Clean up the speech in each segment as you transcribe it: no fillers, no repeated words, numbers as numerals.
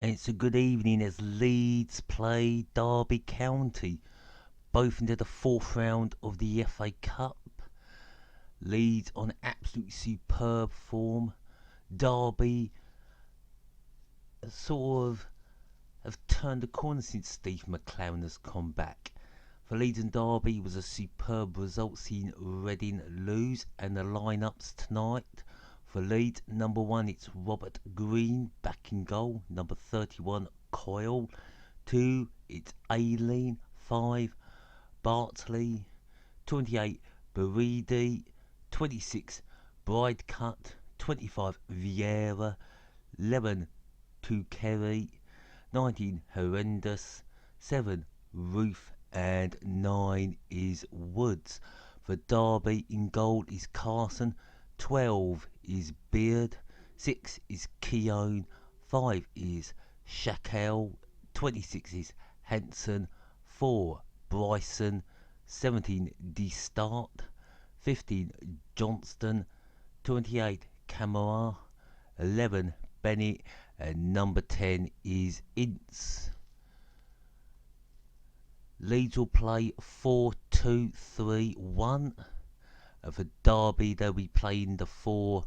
It's a good evening as Leeds play Derby County, both into the fourth round of the FA Cup. Leeds on absolutely superb form. Derby sort of have turned the corner since Steve McClaren has come back. For Leeds and Derby was a superb result seeing Reading lose, and the lineups tonight. For Leeds, number 1 it's Robert Green back in goal, number 31 Coyle, 2 it's Aileen, 5 Bartley, 28 Baridi, 26 Bridecut, 25 Vieira, 11 Tukeri, 19 Horrendous, 7 Roof, and 9 is Woods. For Derby in goal is Carson, 12 is Beard, 6 is Keown, 5 is Shackell, 26 is Hanson, 4 Bryson, 17 D Start, 15 Johnston, 28 Camara, 11 Bennett, and number 10 is Ince. Leeds will play 4-2-3-1. For Derby, they'll be playing the 4-3-3.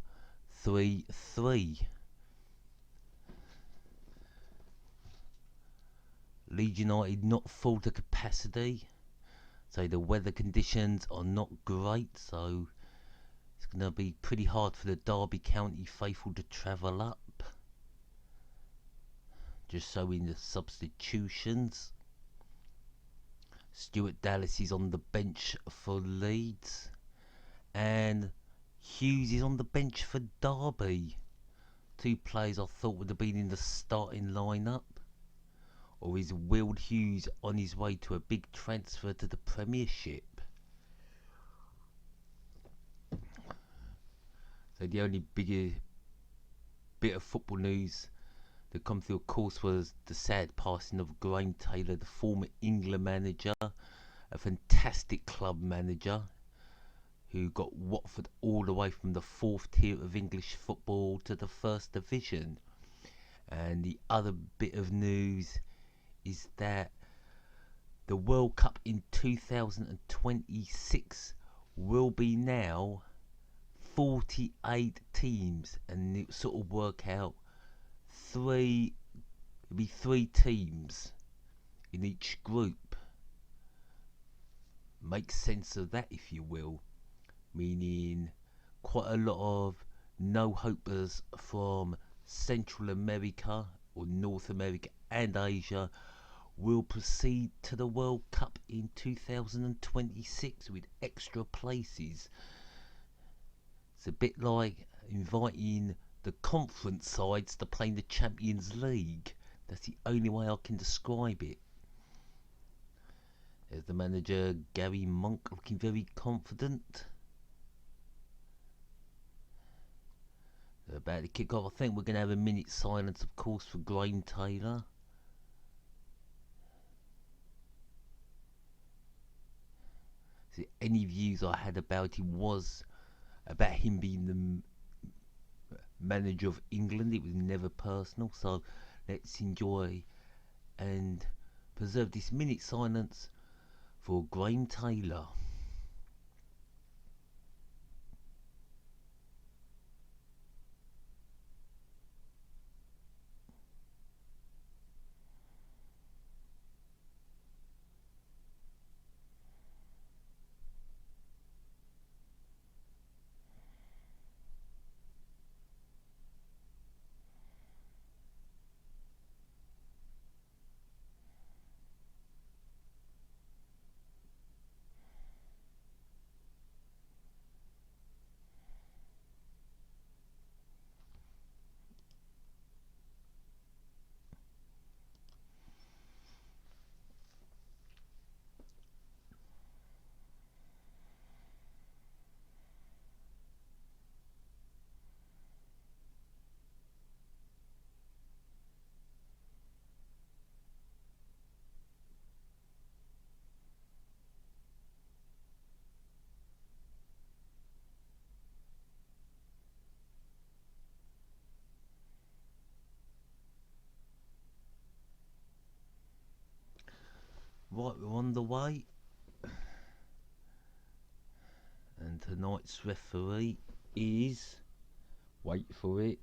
Leeds United not full to capacity, so the weather conditions are not great, so it's going to be pretty hard for the Derby County faithful to travel up. Just showing the substitutions. Stuart Dallas is on the bench for Leeds, and Hughes is on the bench for Derby. Two players I thought would have been in the starting lineup. Or is Will Hughes on his way to a big transfer to the Premiership? So the only bigger bit of football news that come through, of course, was the sad passing of Graham Taylor, the former England manager, a fantastic club manager who got Watford all the way from the 4th tier of English football to the 1st division. And the other bit of news is that the World Cup in 2026 will be now 48 teams, and it sort of work out it'll be 3 teams in each group. Make sense of that, if you will, meaning quite a lot of no-hopers from Central America or North America and Asia will proceed to the World Cup in 2026 with extra places. It's a bit like inviting the conference sides to play in the Champions League. That's the only way I can describe it. There's the manager, Gary Monk, looking very confident. They're about to kick off. I think we're going to have a minute silence, of course, for Graham Taylor. So any views I had about him was about him being the manager of England. It was never personal, so let's enjoy and preserve this minute silence for Graham Taylor. Right, we're on the way. And tonight's referee is... Wait for it.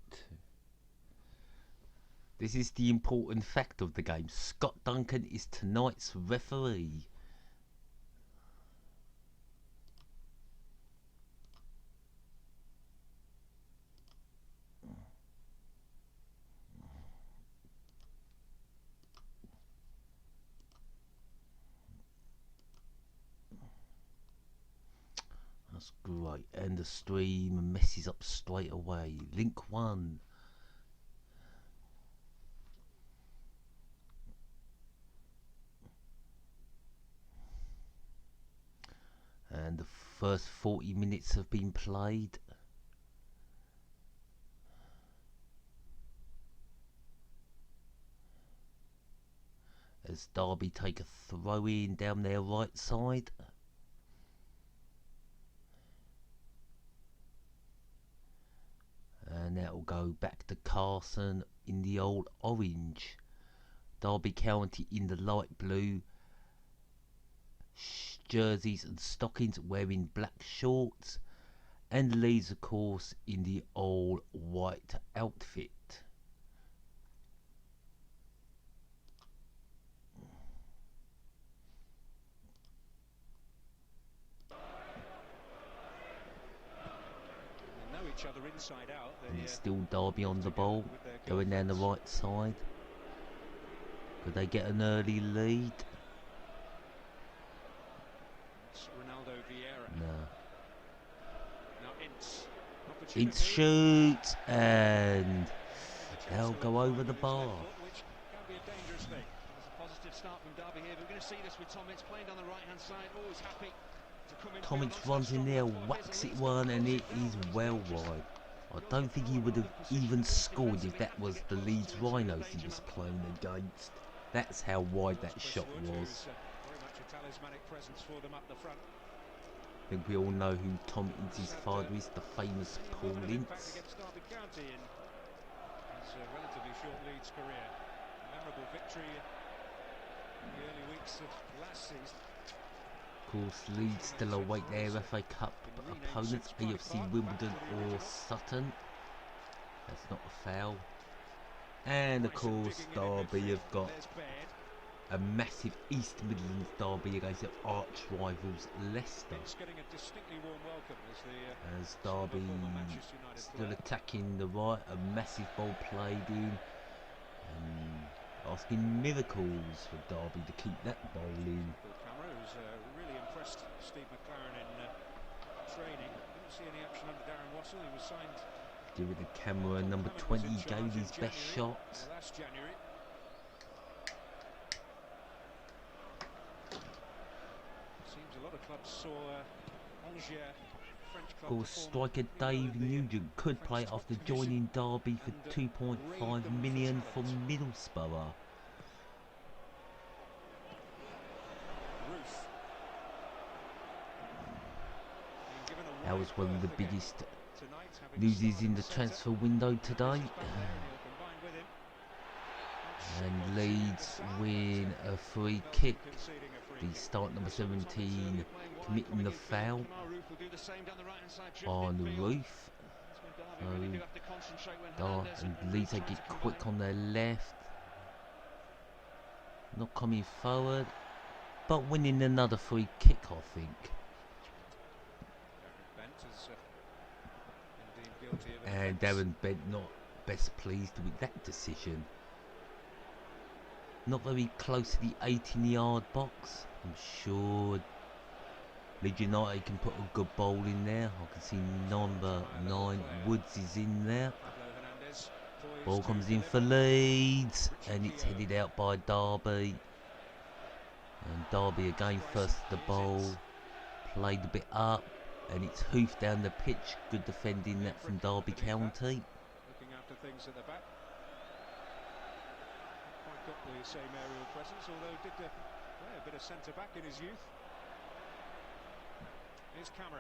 This is the important fact of the game. Scott Duncan is tonight's referee. That's great. And the stream messes up straight away. Link 1. And the first 40 minutes have been played. As Derby take a throw in down their right side. And that will go back to Carson in the old orange. Derby County in the light blue jerseys and stockings, wearing black shorts. And Leeds, of course, in the old white outfit. Each other inside out. And it's still Derby on the ball, going down the right side. Could they get an early lead? It's Ronaldo Vieira. No. Now Ince shoots, and they'll go over the bar. Which can be a dangerous thing. It's a positive start from Derby here. We're going to see this with Tom Ince playing down the right hand side. Always happy. Tom Ince runs in there, whacks it one, and it is well wide. I don't think he would have even scored if that was the Leeds Rhinos he was playing against. That's how wide that shot was. Very much a talismanic presence for them up the front. I think we all know who Tom Ince's father is, the famous Paul Ince. Against Derby County in his relatively short Leeds career. A memorable victory in the early weeks of last season. Of course, Leeds still await their FA Cup opponents, AFC Wimbledon or Sutton. That's not a foul. And of course, Derby have got a massive East Midlands derby against their arch rivals Leicester. As Derby still attacking the right, a massive ball played in. Asking miracles for Derby to keep that ball in. Really impressed Steve McLaren in training. Didn't see any action under Darren Wassell. He was signed. With the camera, number 20 gave his best shot. Last January. Seems a lot of clubs saw Angers, French club. Of course, striker Dave Nugent could play after joining Derby for 2.5 million from Middlesbrough. That was one of the biggest loses in the transfer window today. And Leeds win a free kick. The start number 17 committing the foul on the roof. And Leeds they get quick on their left. Not coming forward, but winning another free kick, I think. And Darren Bent not best pleased with that decision. Not very close to the 18-yard box. I'm sure Leeds United can put a good ball in there. I can see number 9 Woods is in there. Ball comes in for Leeds and it's headed out by Derby. And Derby again first the ball. Played a bit up. And it's hoofed down the pitch. Good defending that from Derby County. Looking after things at the back. Not quite got the same aerial presence, although did play a bit of centre back in his youth. Here's Camera.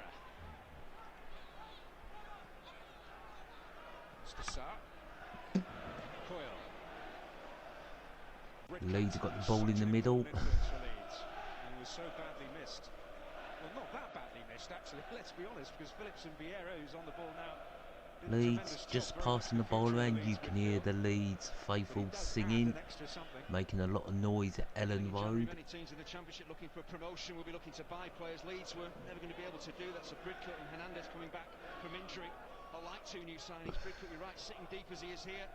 Mr. Sart. Coyle. Leeds have got the ball in the middle. was so badly missed. Well, not that badly missed, actually, let's be honest, because Phillips and Vieira, who's on the ball now, did a Leeds tremendous job, just very much passing the the ball future of the around. You Leeds can hear midfield. the Leeds But faithful he does singing, add an extra something. making a lot of noise at Elland In January, Road. many teams in the Championship looking for promotion will be looking to buy players. Leeds were never going to be able to do that. So Bridcut and Hernandez coming back from injury are like two new signings. Bridcut, you're right, sitting deep as he is here,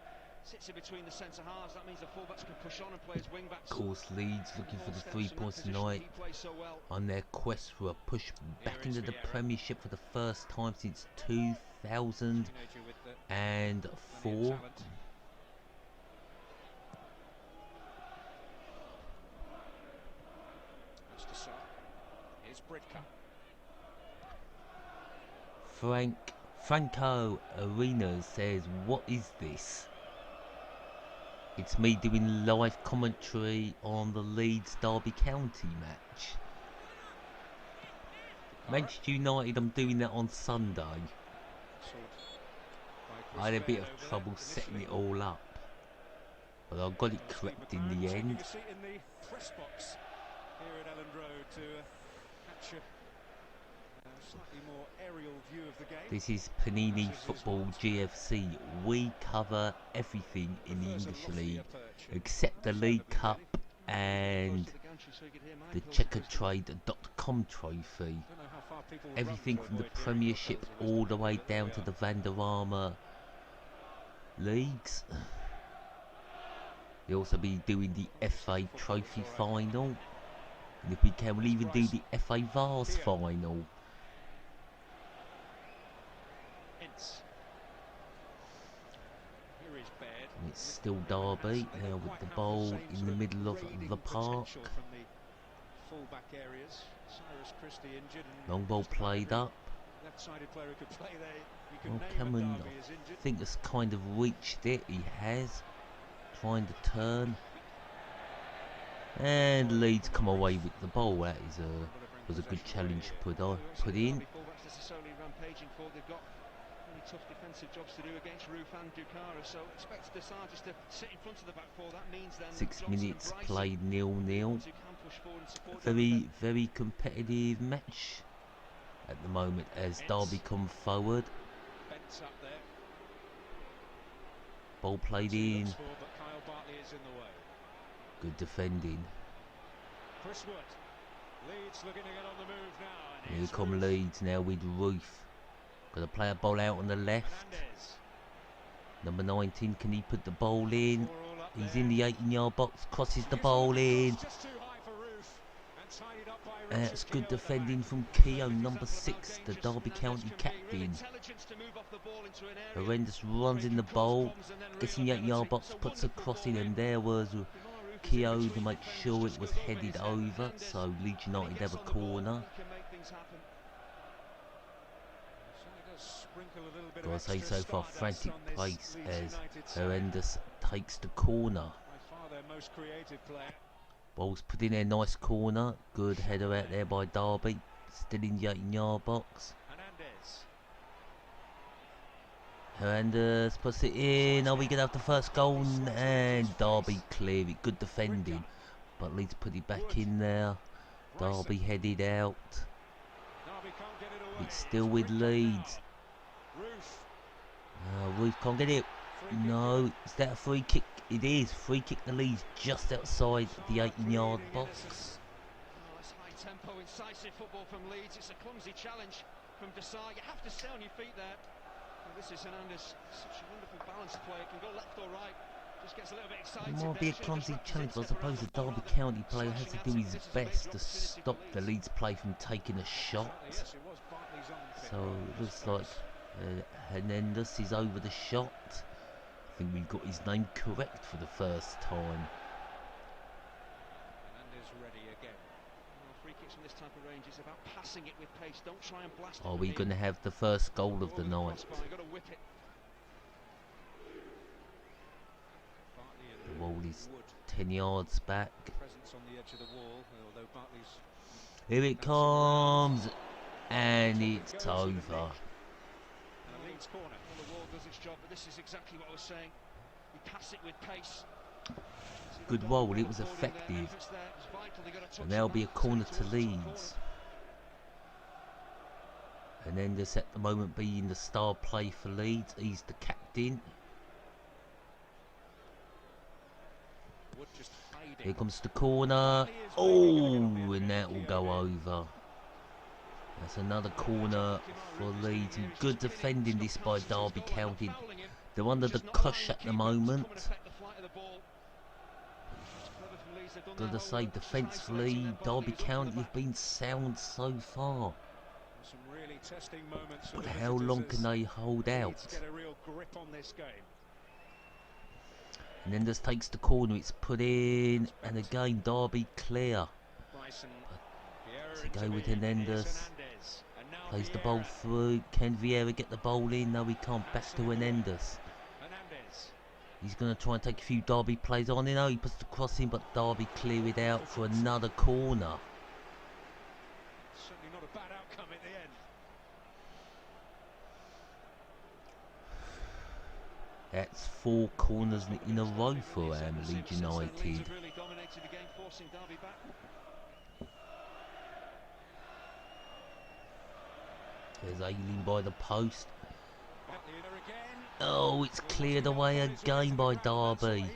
sits in between the centre halves. That means the fullbacks can push on and play as wing backs. Of course, Leeds looking for the 3 points tonight He plays so well. on their quest for a push back Here is into the Vieira. Premiership for the first time since 2004. Teenager with plenty of talent. That's to Sart. Here's Bridcut. Franco Arenas says, "What is this?" It's me doing live commentary on the Leeds Derby County match. Manchester United, I'm doing that on Sunday. I had a bit of trouble setting it all up, but I got it correct in the end. A seat in the press box here at Elland Road to catch a slightly more aerial view of the game. This is Panini Football GFC. We cover everything in the English League except the League Cup and the Checkertrade.com trophy. Everything from the Premiership all the way down to the Vanderarma leagues. We'll also be doing the FA Trophy final, and if we can, we'll even do the FA Vars final. And it's still Derby now with the ball in the middle of the park. Long ball played up. Well, Cameron, I think has kind of reached it. He has. Trying to turn. And Leeds come away with the ball. That is was a good challenge put in. Tough defensive jobs to do against Roof and Dukara, so expect Sart just to sit in front of the back four. That means then 6 minutes played 0-0. Very competitive match at the moment as Derby come forward. Ball played in. Good defending. Here come Leeds now with Roof. Got to play a ball out on the left. Number 19, can he put the ball in? He's in the 18-yard box, crosses the ball in. That's good defending from Keogh, number 6, the Derby County captain. Horrendous runs in the ball, gets in the 18-yard box, puts a cross in, and there was Keogh to make sure it was headed over, so Leeds United have a corner. Gotta say, so far frantic pace as Horrendous takes the corner. Ball's put in there, nice corner. Good header out there by Derby. Still in the 18-yard box. Horrendous puts it in. Are we gonna have the first goal? And Derby clear it. Good defending, but Leeds put it back in there. Derby headed out. It's still with Leeds. Roof can't get it. No, is that a free kick? It is. Free kick the Leeds just outside the 18-yard box. That's high tempo, incisive football from Leeds. It's a clumsy challenge from Sart. You have to stay on your feet there. And this is Hernandez, such a wonderful balanced player. Can go left or right. Just gets a little bit excited. It might be a clumsy challenge, but I suppose the Derby County player has to do his best to stop the Leeds play from taking a shot. So it looks like Hernandez is over the shot. I think we've got his name correct for the first time. Hernandez ready again. Free kicks from this type of range, it's about passing it with pace. Don't try and blast it. Are we going to have the first goal of the night? The ball is 10 yards back. Here it comes, and it's over. Corner. Well, the wall does its job, but this is exactly what I was saying. You pass it with pace. Good roll, it was effective. And there'll be a corner to Leeds. And Enders at the moment being the star play for Leeds. He's the captain. Here comes the corner. Oh, and that will go over. That's another corner for Leeds. And good defending this by Derby County. They're under the cush at the moment. Gotta say, defensively, Derby County have been sound so far. But how long can they hold out? And then just takes the corner, it's put in, and again Derby clear. To go with Hernandez. Plays the ball through. Can Vieira get the ball in? No, he can't. Back to Hernandez. He's going to try and take a few Derby plays on. You know, he puts the cross in, but Derby clear it out for another corner. Certainly not a bad outcome at the end. That's 4 corners in a row for Leeds United. There's Elland by the post. Oh, it's cleared away again by Derby.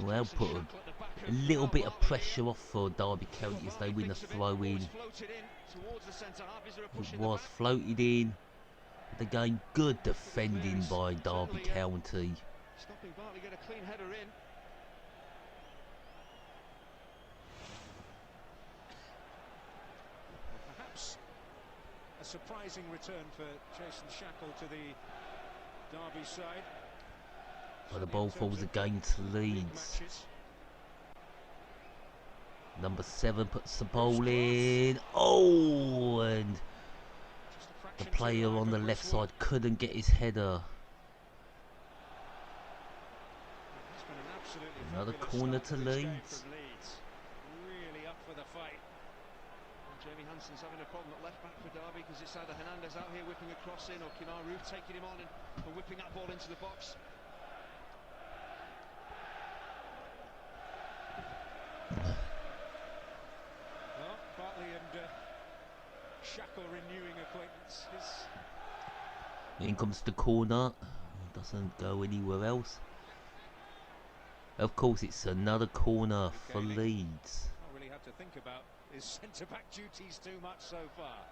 Well, put a little bit of pressure off for Derby County as they win a throw-in. It was floated in. But again, good defending by Derby County. Stopping Bartley, get a clean header in. Perhaps a surprising return for Jason Shackle to the Derby side. But the ball falls again to Leeds. Number 7 puts the ball in. Oh, and the player on the left side couldn't get his header. Another corner to Leeds. Really up for the fight. Jamie Hansen's having a problem at left back for Derby because it's either Hernandez out here whipping a cross in or Kimar Roof taking him on and whipping that ball into the box. Well, Bartley and Shackle renewing acquaintances. In comes the corner. Doesn't go anywhere else. Of course, it's another corner for Leeds. Not really had to think about his centre-back duties too much so far.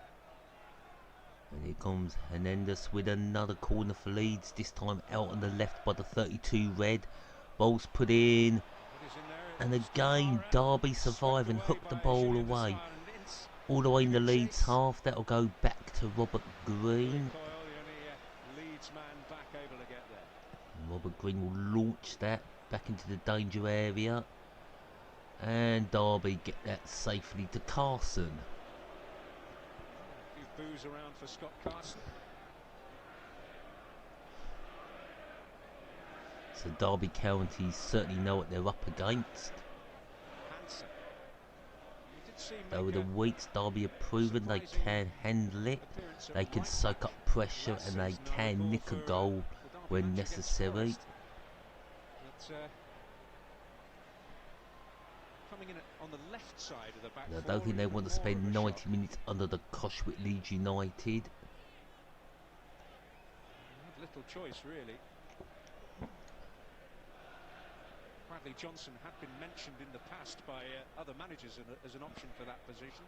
And here comes Hernandez with another corner for Leeds. This time out on the left by the 32 red. Ball's put in. And again, Derby survive and hook the ball away. All the way in the Leeds half. That'll go back to Robert Green. And Robert Green will launch that back into the danger area. And Derby get that safely to Carson. A few boos around for Scott Carson. So Derby County certainly know what they're up against. Over the weeks, Derby have proven they can handle it. They can soak up pressure and they can nick a goal when necessary. Coming in on the left side of the back. I don't think they want to spend 90 minutes under the cosh with Leeds United. Little choice, really. Bradley Johnson had been mentioned in the past by other managers as an option for that position.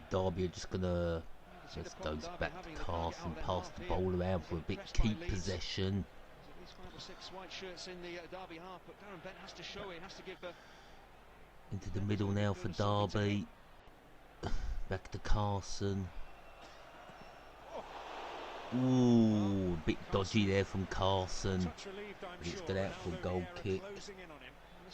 Derby are just gonna goes back to Carson, pass the ball around for a bit, keep possession. At least 5 or 6 white shirts in the Derby half, but Darren Bent has to show it, has to give the... Into the middle now for Derby. Back to Carson. Ooh, a bit dodgy there from Carson. But it's got out for a goal kick. This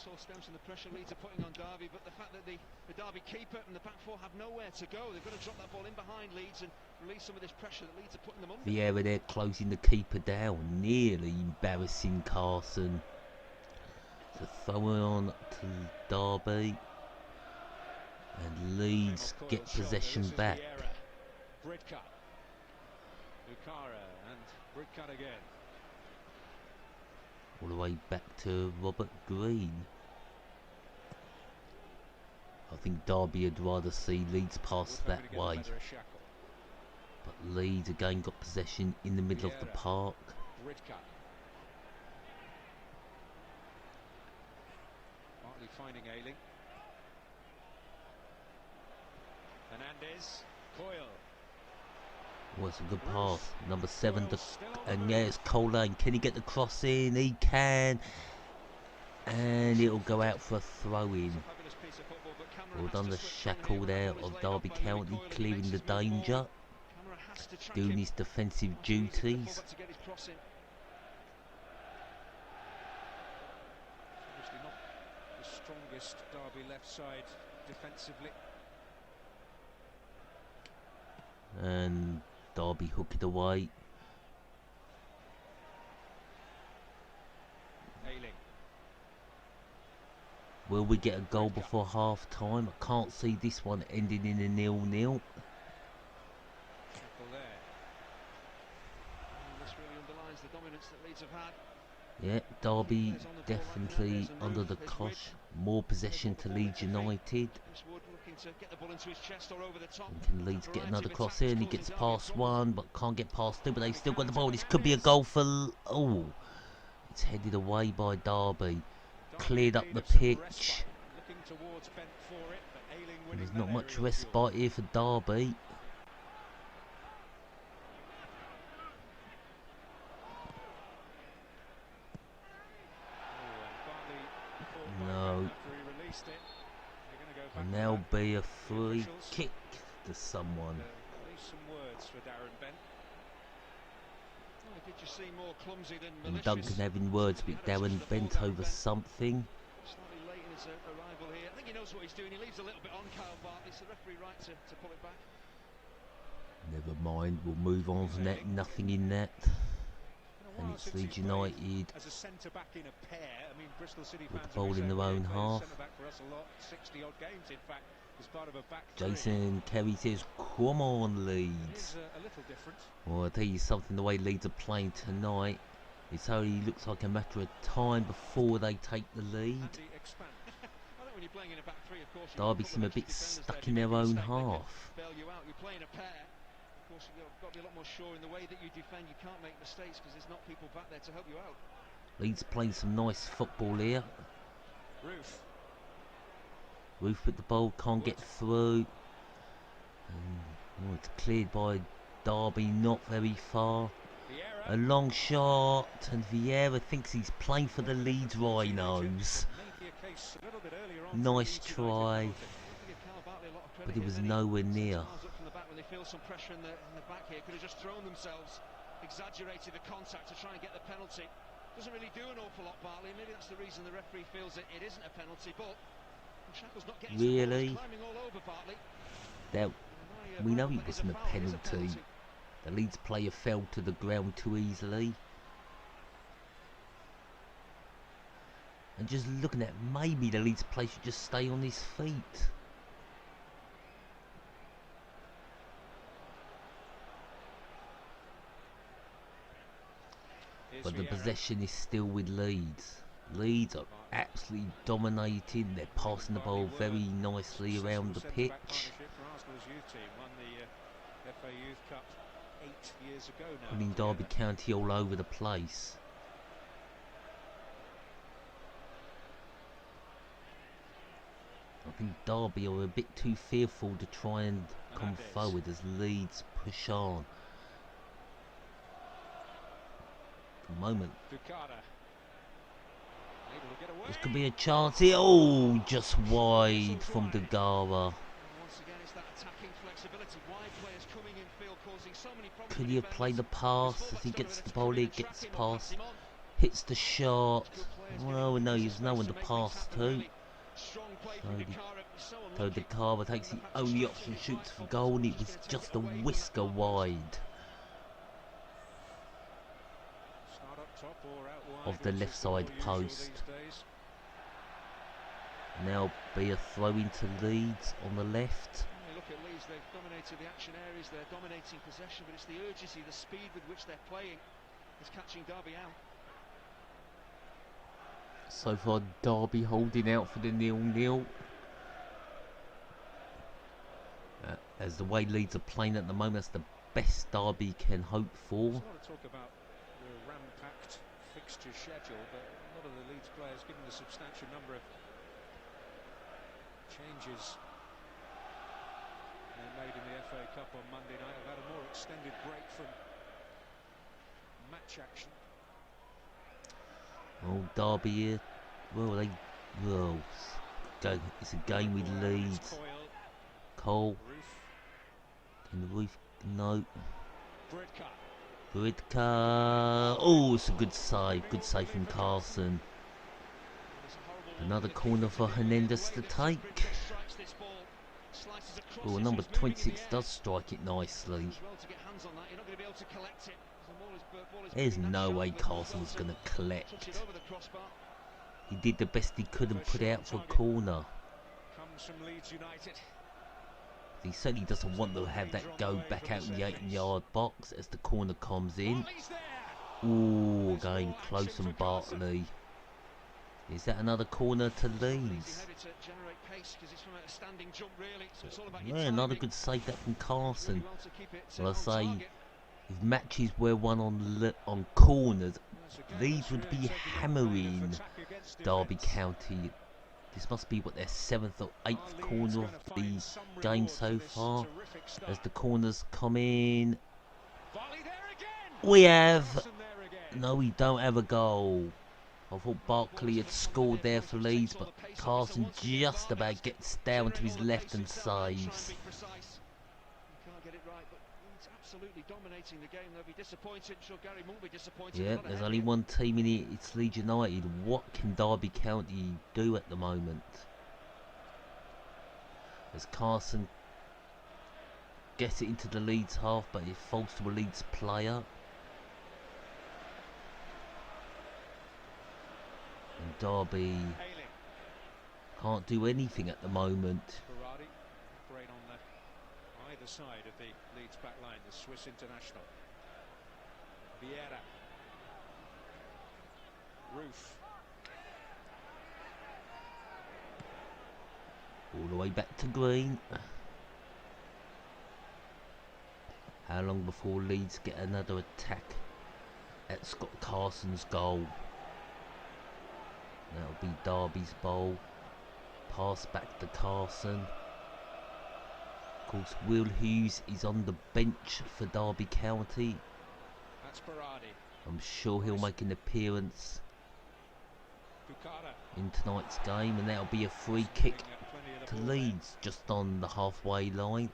all stems from the pressure Leeds are putting on Derby, but the fact that the Derby keeper and the back four have nowhere to go, they've got to drop that ball in behind Leeds and release some of this pressure that Leeds are putting them under. Vieira there closing the keeper down, nearly embarrassing Carson. So throwing on to Derby, and Leeds get possession back. Bridcut. Bukhara and Bridcut again. all the way back to Robert Green. I think Derby would rather see Leeds pass that way. But Leeds again got possession in the middle of the park. Partly finding Ayling. Hernandez. Coyle. Oh, it's a good pass. Number 7, and yeah, it's Cole Lane. Can he get the cross in? He can. And it'll go out for a throw-in. Well done, the shackle there of Derby County, clearing the danger, doing his defensive duties. Obviously not the strongest Derby left side defensively. And Derby hook it away. Ayling. Will we get a goal before half time? I can't see this one ending in a 0-0. This really underlines the dominance that Leeds have had. Yeah, Derby definitely under the cosh. More possession to Leeds United. And can Leeds get another cross in? He gets past one, but can't get past two. But they've still got the ball. This could be a goal for... Oh, it's headed away by Derby. Cleared up the pitch. And there's not much respite here for Derby. No. And there'll be a free kick to someone. And Duncan having words with Darren bent over something. Slightly late in his arrival here. I think he knows what he's doing. He leaves a little bit on Kyle Bartley. It's the referee right to pull it back. Never mind, we'll move on from that. Nothing in that. And it's Leeds United as a centre back in a pair. I mean, Bristol City with the fans ball in their own half. Jason Kerry says, "Come on, Leeds." Well, I'll tell you something, the way Leeds are playing tonight, it's only looks like a matter of time before they take the lead. Derby seem a bit stuck in their own half. Of course, you've got to be a lot more sure in the way that you defend. You can't make mistakes because there's not people back there to help you out. Leeds playing some nice football here. Roof with the ball, can't get through. And, it's cleared by Derby, not very far. A long shot, and Vieira thinks he's playing for the Leeds Rhinos. Nice try, but it was nowhere near. They feel some pressure in the back here, could have just thrown themselves, exaggerated the contact to try and get the penalty. Doesn't really do an awful lot, Bartley. Maybe that's the reason the referee feels it isn't a penalty, but Shackle's not getting really climbing all over Bartley. Now, we know it wasn't a penalty. The Leeds player fell to the ground too easily. And just looking at, maybe the Leeds player should just stay on his feet. But the possession is still with Leeds. Leeds are absolutely dominating. They're passing the ball very nicely around the pitch. Putting Derby County all over the place. I think Derby are a bit too fearful to try and come forward as Leeds push on. Moment. This could be a chance here. Oh, just wide from Degara. Could he have played the pass as he gets the ball? He gets past, hits the shot. Well, no, there's no one to pass to. So Degara takes the only option, shoots for goal, and it was just a whisker wide of the left side post. Now be a throw into Leeds on the left. Look at Leeds, they've dominated the action areas, they're dominating possession, but it's the urgency, the speed with which they're playing is catching Derby out. So far, Derby holding out for the 0-0. As the way Leeds are playing at the moment, that's the best Derby can hope for. There's a lot of talk about the ram-packed fixture schedule, but a lot of the Leeds players, given the substantial number of changes they made in the FA Cup on Monday night, have had a more extended break from match action. Oh, Derby here. Well, it's a game with Leeds. Cole. In the roof. No. Bridka. Oh, it's a good save. Good save from Carson. Another corner for Hernandez to take. Oh, number 26 does strike it nicely. There's no way Carson was going to collect. He did the best he could and put it out for a corner. He certainly doesn't want to have that go back out in the 8-yard box as the corner comes in. Ooh, going close from Bartley. Is that another corner to Leeds? Yeah, another good save that from Carson. Well, I say, if matches were won on corners, Leeds would be hammering Derby County. This must be what their 7th or 8th corner of the game so far. As the corners come in, we have. No, we don't have a goal. I thought Barkley had scored there for Leeds, but Carson just about gets down to his left and saves. Yeah, there's only one team in it, it's Leeds United. What can Derby County do at the moment? As Carson gets it into the Leeds half, but it falls to a Leeds player. And Derby can't do anything at the moment. Either side of the Leeds back line, the Swiss international. Vieira. Roof. All the way back to Green. How long before Leeds get another attack at Scott Carson's goal? That'll be Derby's bowl. Pass back to Carson. Of course, Will Hughes is on the bench for Derby County. I'm sure he'll make an appearance in tonight's game, and that'll be a free kick to Leeds just on the halfway line.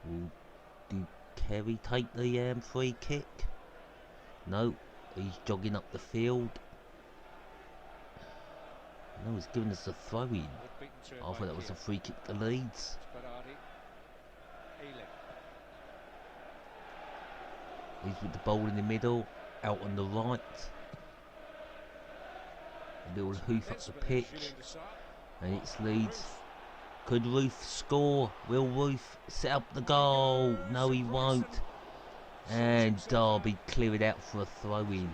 Will Kerry take the free kick? No, he's jogging up the field. No, he's giving us a throw-in. I thought that was a free kick to Leeds. He's with the ball in the middle, out on the right. A little hoof up the pitch. And it's Leeds. Could Roof score? Will Roof set up the goal? No, he won't. And Derby clear it out for a throw-in.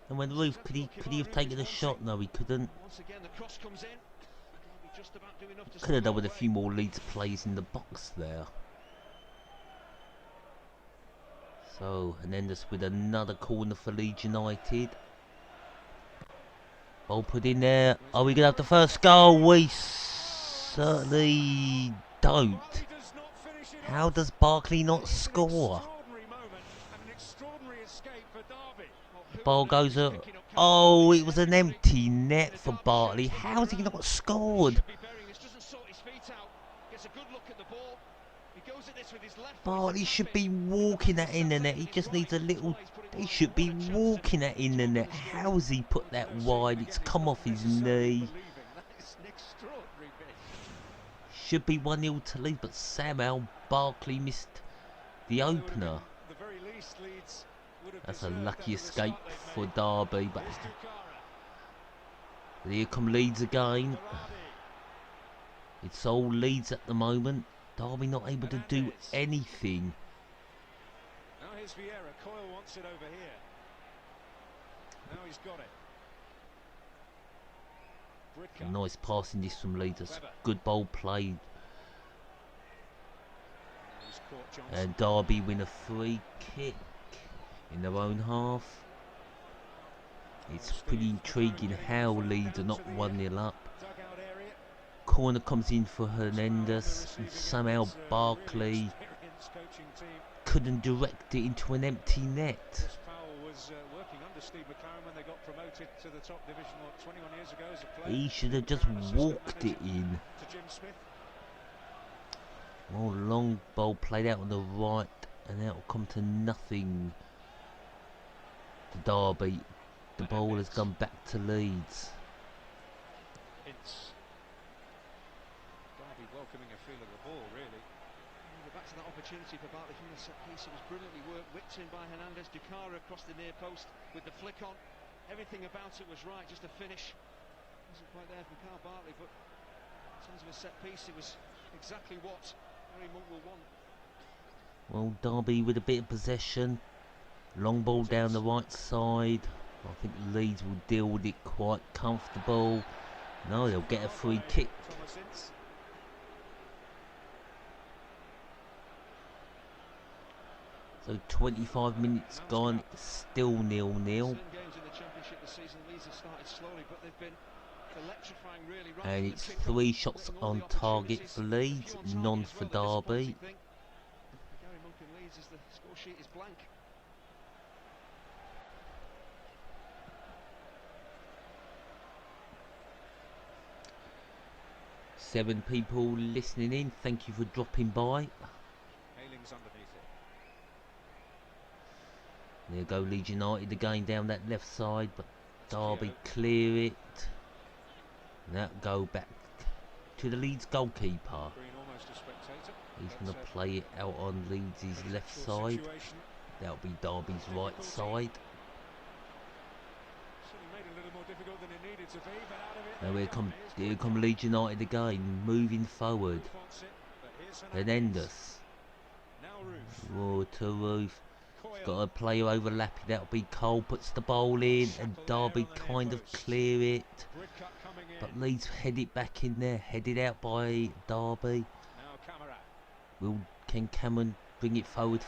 And when Roof, could he have taken a shot? No, he couldn't. Could have done with a few more Leeds plays in the box there. So, Hernandez with another corner for Leeds United. Ball put in there. Are we going to have the first goal? We certainly don't. How does Barkley not score? Ball goes up. Oh, it was an empty net for Bartley. How has he not scored? Bartley should be walking that in the net. He just needs a little. He should be walking that in the net. How has he put that wide? It's come off his knee. Should be 1-0 to Leeds, but somehow Barkley missed the opener. That's a lucky escape for Derby, but here come Leeds again. It's all Leeds at the moment. Derby not able to do Hernandez. anything. Now here's Vieira. Coyle wants it over here. Now he's got it. Britka. Nice passing this from Leeds. Clever. Good ball played. He's caught Johnson. And Derby win a free kick in their own half. It's pretty intriguing how Leeds are not 1-0 up. Dugout area. Corner comes in for Hernandez, and somehow Barkley Experienced coaching team. couldn't direct it into an empty net. Chris Powell was working under Steve McLaren when they got promoted to the top division, what, 21 years ago as a player. He should have just walked it in. To Jim Smith. Oh, long ball played out on the right, and that will come to nothing. The Derby. The ball has gone back to Leeds. Ince. Derby welcoming a feel of the ball, really. We're back to that opportunity for Bartley from the set piece. It was brilliantly worked, whipped in by Hernandez. Ducara across the near post with the flick on. Everything about it was right, just a finish wasn't quite there from Carl Bartley, but in terms of a set piece, it was exactly what Harry Monk will want. Well, Derby with a bit of possession. Long ball down the right side. I think Leeds will deal with it quite comfortable. No, they'll get a free kick. Thomas Ince. So 25 minutes gone, it's still 0-0. 7 games in the Championship this season. Leeds have started slowly, but they've been electrifying really. Right And from it's the kick-off, 3 shots getting all on the target opportunities. for Leeds, Few on target none as for well, the Derby. disappointing thing. Gary Monk and Leeds as the score sheet is blank. Seven people listening in, thank you for dropping by. Haling's underneath it. There go Leeds United again down that left side, but Derby clear it. Now go back to the Leeds goalkeeper. Green almost a spectator. He's But, going to play it out on Leeds' left side. situation. That'll be Derby's right side. Certainly made it a little more difficult than it needed to be, but out of it Now they here come. come Leeds United again, moving forward. Roof wants it, but here's Hernandez. Hernandez. Now Roof. Oh, to Roof. Coyle. Got a player overlapping. That'll be Cole. Puts the ball in, and Derby kind of clear it. Britka coming in. But Leeds head it back in there, headed out by Derby. Now Camara. Can Cameron bring it forward?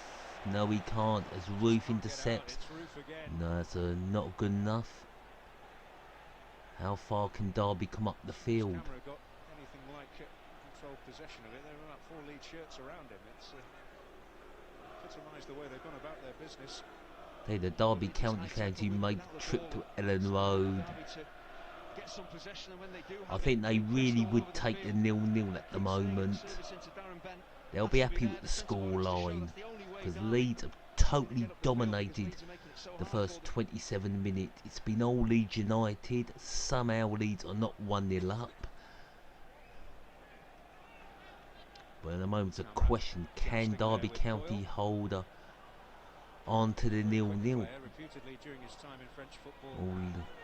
No, he can't. As Roof intercepts. It's Roof again. No, it's not good enough. How far can Derby come up the field? Camara got anything like controlled possession of it. There were about 4 lead shirts around him. It's epitomised the way they've gone about their business. Hey, the Derby County fans who made the trip to Elland Road. I think they really would take the 0-0 at the moment. They'll be happy with the score line, because Leeds have totally dominated the first 27 minutes. It's been all Leeds United. Somehow Leeds are not 1-0 up. But at the moment, the question: can Derby County hold on to the 0-0? Reputedly during his time in French football.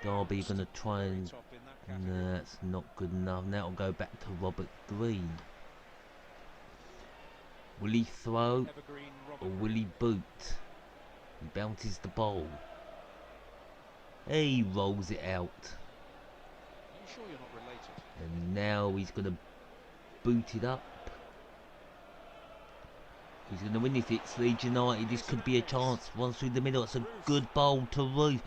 Derby going to try and... Top in that category. No, that's not good enough. Now it'll go back to Robert Green. Will he throw Evergreen, or Robert will he boot? He bounces the ball. He rolls it out. Are you sure you're not related? And now he's going to boot it up. He's going to win if it's Leeds United. This could be a chance. One through the middle. It's a good bowl to Roof.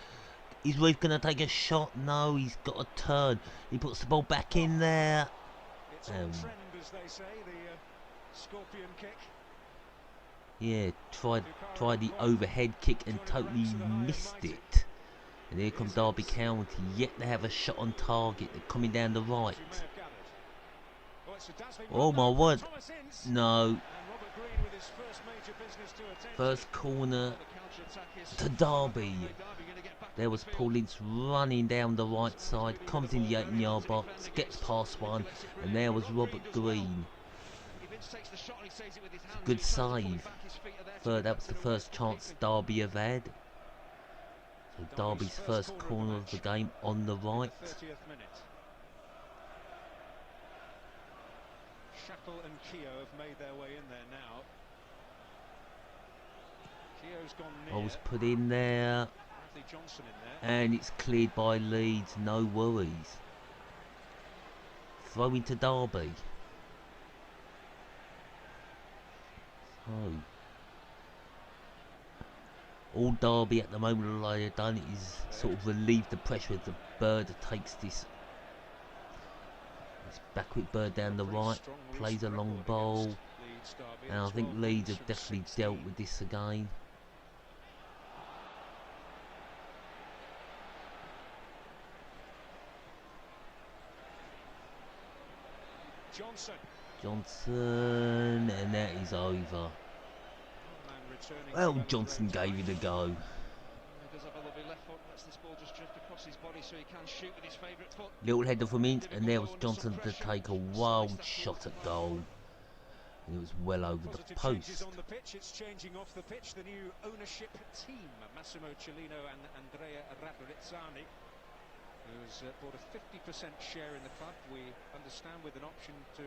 Is Roof going to take a shot? No, he's got a turn. He puts the ball back in there. It's on trend, as they say, the scorpion kick. Yeah, tried the overhead kick and totally missed it. And here comes Derby County. Yet they have a shot on target. They're coming down the right. Oh my word. No. First corner to Derby. There was Paul Ince running down the right side. Comes in the 18-yard box. Gets past one. And there was Robert Green. Good save. That was the first chance Derby have had. So Derby's first corner of the game on the right. Shackle and Keogh have made their way in there now. Keogh's gone near. Ball's put in there. Bradley Johnson in there. And it's cleared by Leeds, no worries. Throw into Derby. So, all Derby at the moment, all they've done is sort of relieve the pressure as the Bird takes this. It's backward Bird down the right, plays a long ball. And I think Leeds have definitely dealt with this again. Johnson, and that is over. Well, Johnson gave it a go. He does have a lovely left foot, lets this ball just drift across his body so he can shoot with his favourite foot. Little header from Int, and there was Johnson to take a wild shot at goal. And it was well over the post. On the pitch, it's changing off the pitch. The new ownership team, Massimo Cellino and Andrea Rabarizzani, who's bought a 50% share in the club. We understand with an option to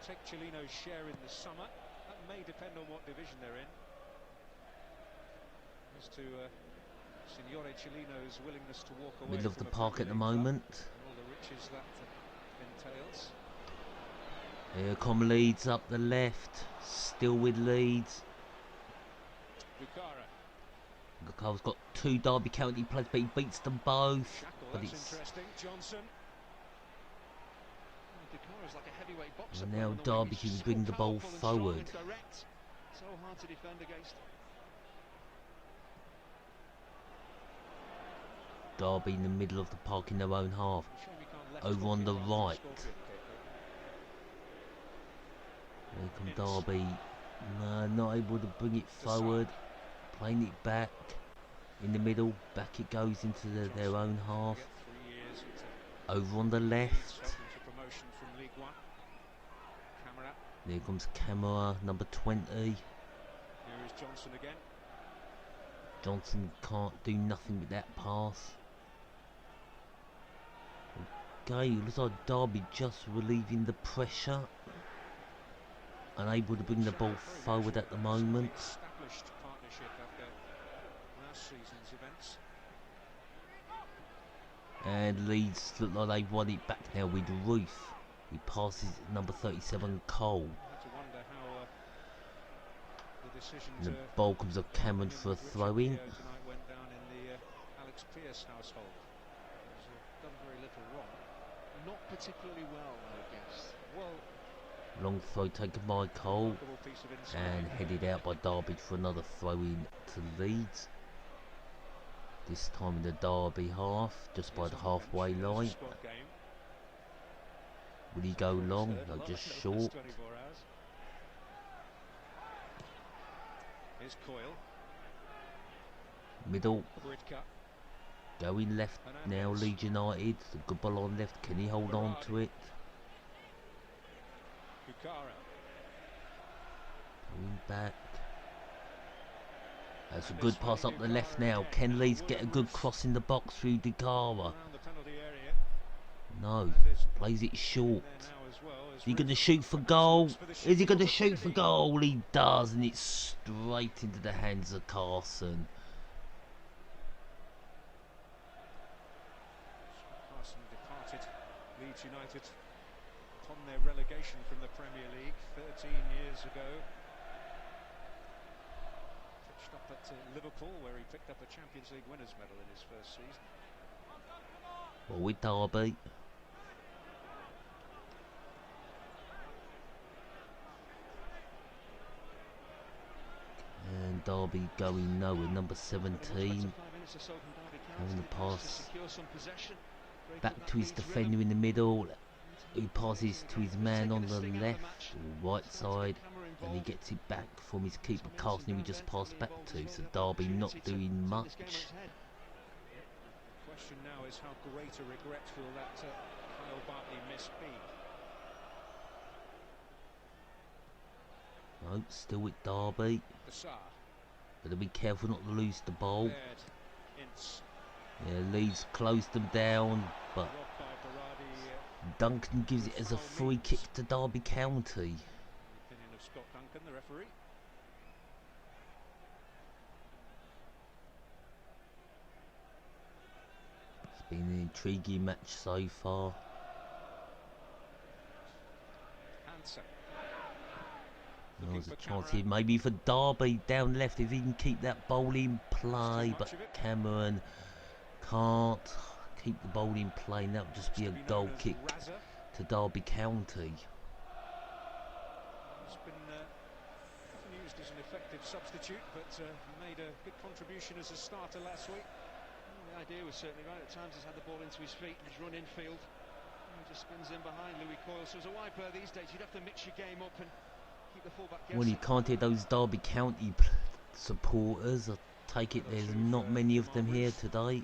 take Cellino's share in the summer. That may depend on what division they're in. As to Signore Cellino's willingness to walk away. Middle of the park at the moment. And all the riches that entails. Here come Leeds up the left. Still with Leeds. Bukhara's got two Derby County players, but he beats them both. Shackle, but that's it's interesting. Johnson. Like a heavyweight boxer, and now Derby can bring the ball forward. So hard to defend against. Derby in the middle of the park in their own half. Over on the right. There come Derby. No, not able to bring it forward. Playing it back. In the middle. Back it goes into their own half. Over on the left. There comes Camera, number 20. Here is Johnson again. Johnson can't do nothing with that pass. Okay, looks like Derby just relieving the pressure. Unable to bring the ball forward at the moment. Established partnership after last season's events. And Leeds look like they've won it back now with Ruth. He passes number 37, Cole. And the ball comes up Cameron for a throw-in. Went down in the Alex Pearce household. He's done very little wrong. Not particularly well, I guess. Well, long throw taken by Cole and headed out by Derby for another throw-in to Leeds. This time in the Derby half, just by the halfway line. Will he go long? No, just short. Here's Coyle. Middle. Going left now, Leeds United. The good ball on left. Can he hold on to it? Going back. That's a good pass up the left now. Can Leeds get a good cross in the box through Degara? No. Plays it short. Is he going to shoot for goal? Is he going to shoot for goal? He does, and it's straight into the hands of Carson. Carson departed Leeds United upon their relegation from the Premier League 13 years ago. Pitched up at Liverpool, where he picked up a Champions League winners' medal in his first season. Well, with Derby. And Derby going nowhere, number 17. And the pass back to his defender in the middle, who passes to his man on the left, right side, and he gets it back from his keeper Carson, who he just passed back to. So Derby not doing much. The question now is how great a regret will that Kyle Bartley miss be? No, still with Derby. Gotta be careful not to lose the ball. Yeah, Leeds closed them down, but Duncan gives it as a free kick to Derby County. The opinion of Scott Duncan, the referee. It's been an intriguing match so far. Hansen. There's a chance here maybe for Derby down left if he can keep that ball in play, but Cameron can't keep the ball in play, and that would just be a goal kick to Derby County. He's been often used as an effective substitute, but made a good contribution as a starter last week. Well, the idea was certainly right. At times he's had the ball into his feet and he's run infield. He just spins in behind Louis Coyle. So as a wide player these days, you'd have to mix your game up and keep the fullback guessing. Well, you can't hear those Derby County supporters. I take it there's not many of them here today.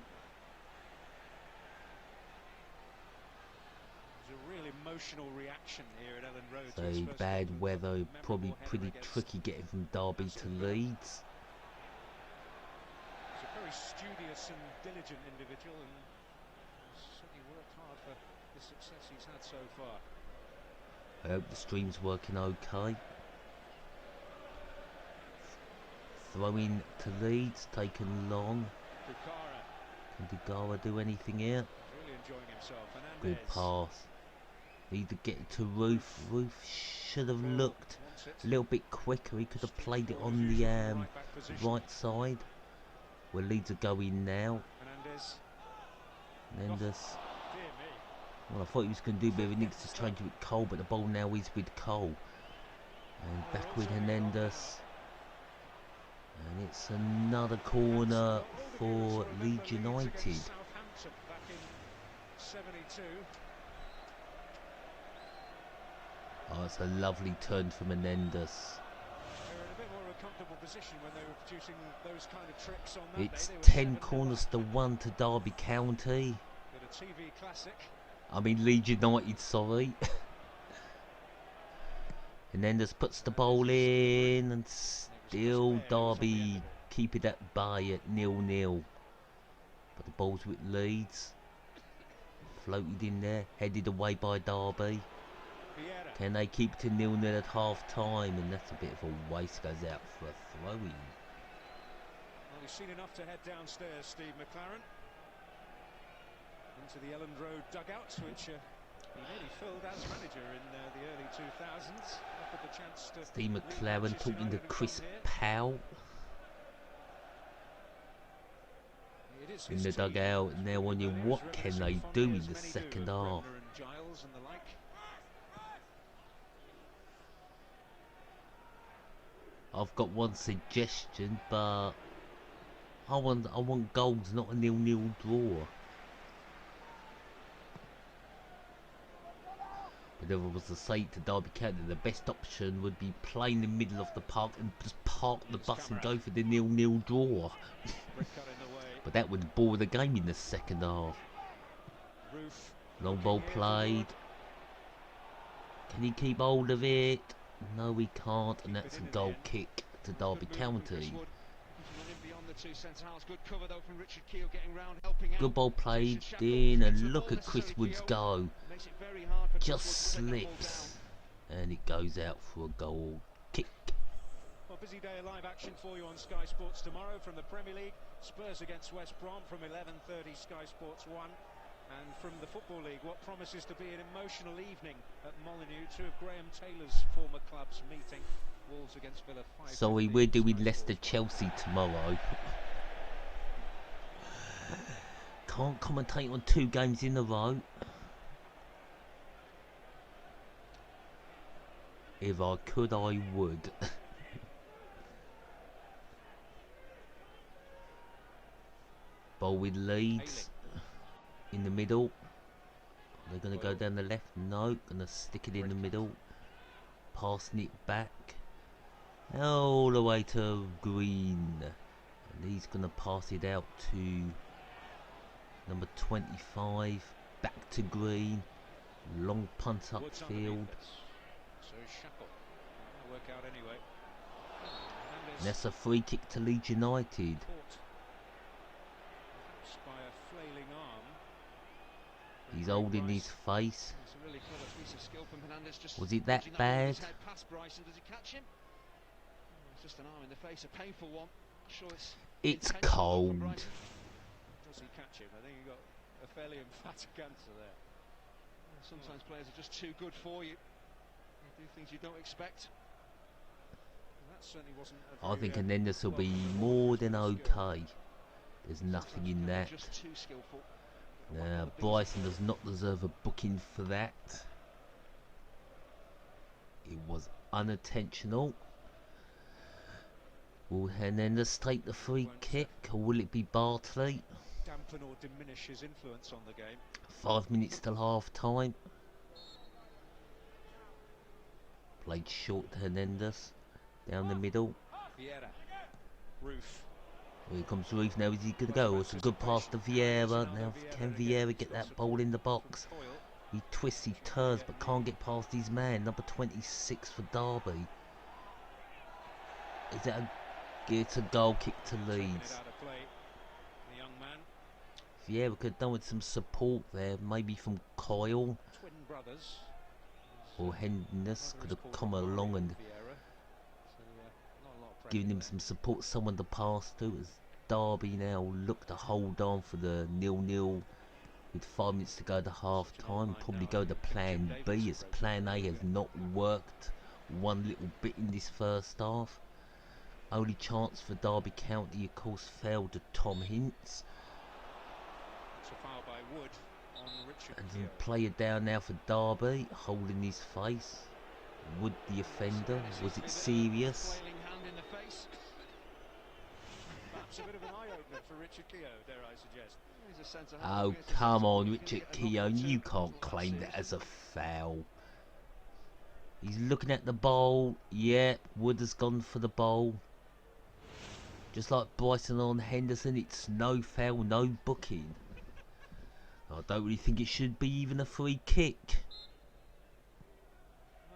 There's a real emotional reaction here at Elland Road. So bad weather, probably pretty tricky getting from Derby to Leeds. He's a very studious and diligent individual, and he's certainly worked hard for the success he's had so far. I hope the stream's working okay. Throwing to Leeds, taken long. Can Dugara do anything here? Really enjoying himself. Good pass. Need to get to Roof. Roof should have looked a little bit quicker. He could have played it on the right side, where Leeds are going now. Menendez. Well, I thought he was going to do a bit of an exchange with Cole, but the ball now is with Cole. And back with Hernandez. And it's another corner for Leeds United. Oh, it's a lovely turn for Menendez. It's 10 corners to 1 to Derby County. I mean Leeds United, sorry. Menendez puts the ball in, and still Derby keep it at bay at 0-0. But the ball's with Leeds. Floated in there, headed away by Derby. Can they keep it to 0-0 at half time? And that's a bit of a waste, goes out for a throw-in. Well, we've seen enough to head downstairs, Steve McLaren. Into the Elland Road dugouts, which he nearly filled as manager in the early 2000s. Offered the chance to Steve McLaren talking to Chris Powell in the dugout. And they're wondering what can they do in the second half. I've got one suggestion, but I want goals, not a 0-0 draw. But if I was to say to Derby County, the best option would be play in the middle of the park and just park the bus and go for the 0-0 draw. But that would bore the game in the second half. Long ball played. Can he keep hold of it? No, he can't, and that's a goal kick to Derby County. Good ball played in, and look at Chris Woods go. Just slips, and it goes out for a goal kick. Well, busy day of live action for you on Sky Sports tomorrow from the Premier League. Spurs against West Brom from 11:30 Sky Sports 1. And from the Football League, what promises to be an emotional evening at Molineux. Two of Graham Taylor's former clubs meeting. Wolves against Villa 5. Sorry, we're doing Leicester-Chelsea tomorrow. Can't commentate on 2 games in a row. If I could, I would. Ball with Leeds. In the middle. They're going to go down the left. No, going to stick it in the middle. Passing it back. All the way to Green. And he's going to pass it out to number 25. Back to Green. Long punt upfield. And that's a free kick to Leeds United. He's holding his face. It's a really clever piece of skill from Hernandez. Just Was it that dodging bad? with his head past Bryson. Does he catch him? Oh, it's just an arm in the face, a painful one. Not sure it's cold. from Bryson. Does he catch him? I think he got a fairly emphatic answer there. Well, sometimes players are just too good for you. They do things you don't expect. That certainly wasn't I think Hernandez will be more than okay. There's nothing in that. Just too skillful. Now, Bryson does not deserve a booking for that. It was unintentional. Will Hernandez take the free kick, or will it be Bartley? Dampen or diminish his influence on the game. 5 minutes till half time. Played short to Hernandez. Down the middle. Vieira. Roof. Here comes Ruth. Now is he going to go? It's a good pass to Vieira. Now can Vieira get that ball in the box? He twists, he turns, but can't get past his man. Number 26 for Derby. Is that a... It's a goal kick to Leeds. Vieira could have done with some support there. Maybe from Coyle. Or Hernandez could have come along and giving him some support, someone to pass to, as Derby now look to hold on for the 0-0 with 5 minutes to go to half time. Probably go to plan B, as plan A has not worked one little bit in this first half. Only chance for Derby County, of course, fell to Tom Hintz. And a player down now for Derby, holding his face. Wood the offender, was it serious? Perhaps a bit of an eye-opener for Richard Keogh, dare I suggest. Oh, come on, Richard Keogh, you can't claim that as a foul. He's looking at the bowl. Yeah, Wood has gone for the bowl. Just like Bryson on Henderson, it's no foul, no booking. I don't really think it should be even a free kick.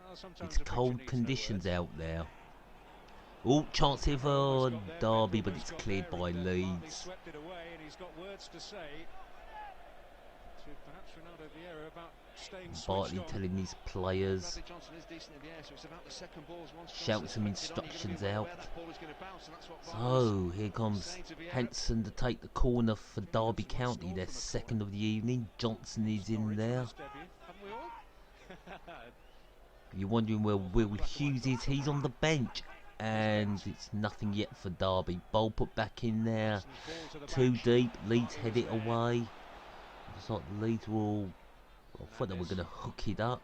Well, it's cold conditions out there. Oh, chance here for Derby, but it's cleared by Leeds. Bartley telling his players, shout some instructions out. So here comes Hanson to take the corner for Derby County, their second of the evening. Johnson is in there. You're wondering where Will Hughes is. He's on the bench. And it's nothing yet for Derby. Ball put back in there. Too deep. Leeds head it away. It's like Leeds will... I thought they were going to hook it up.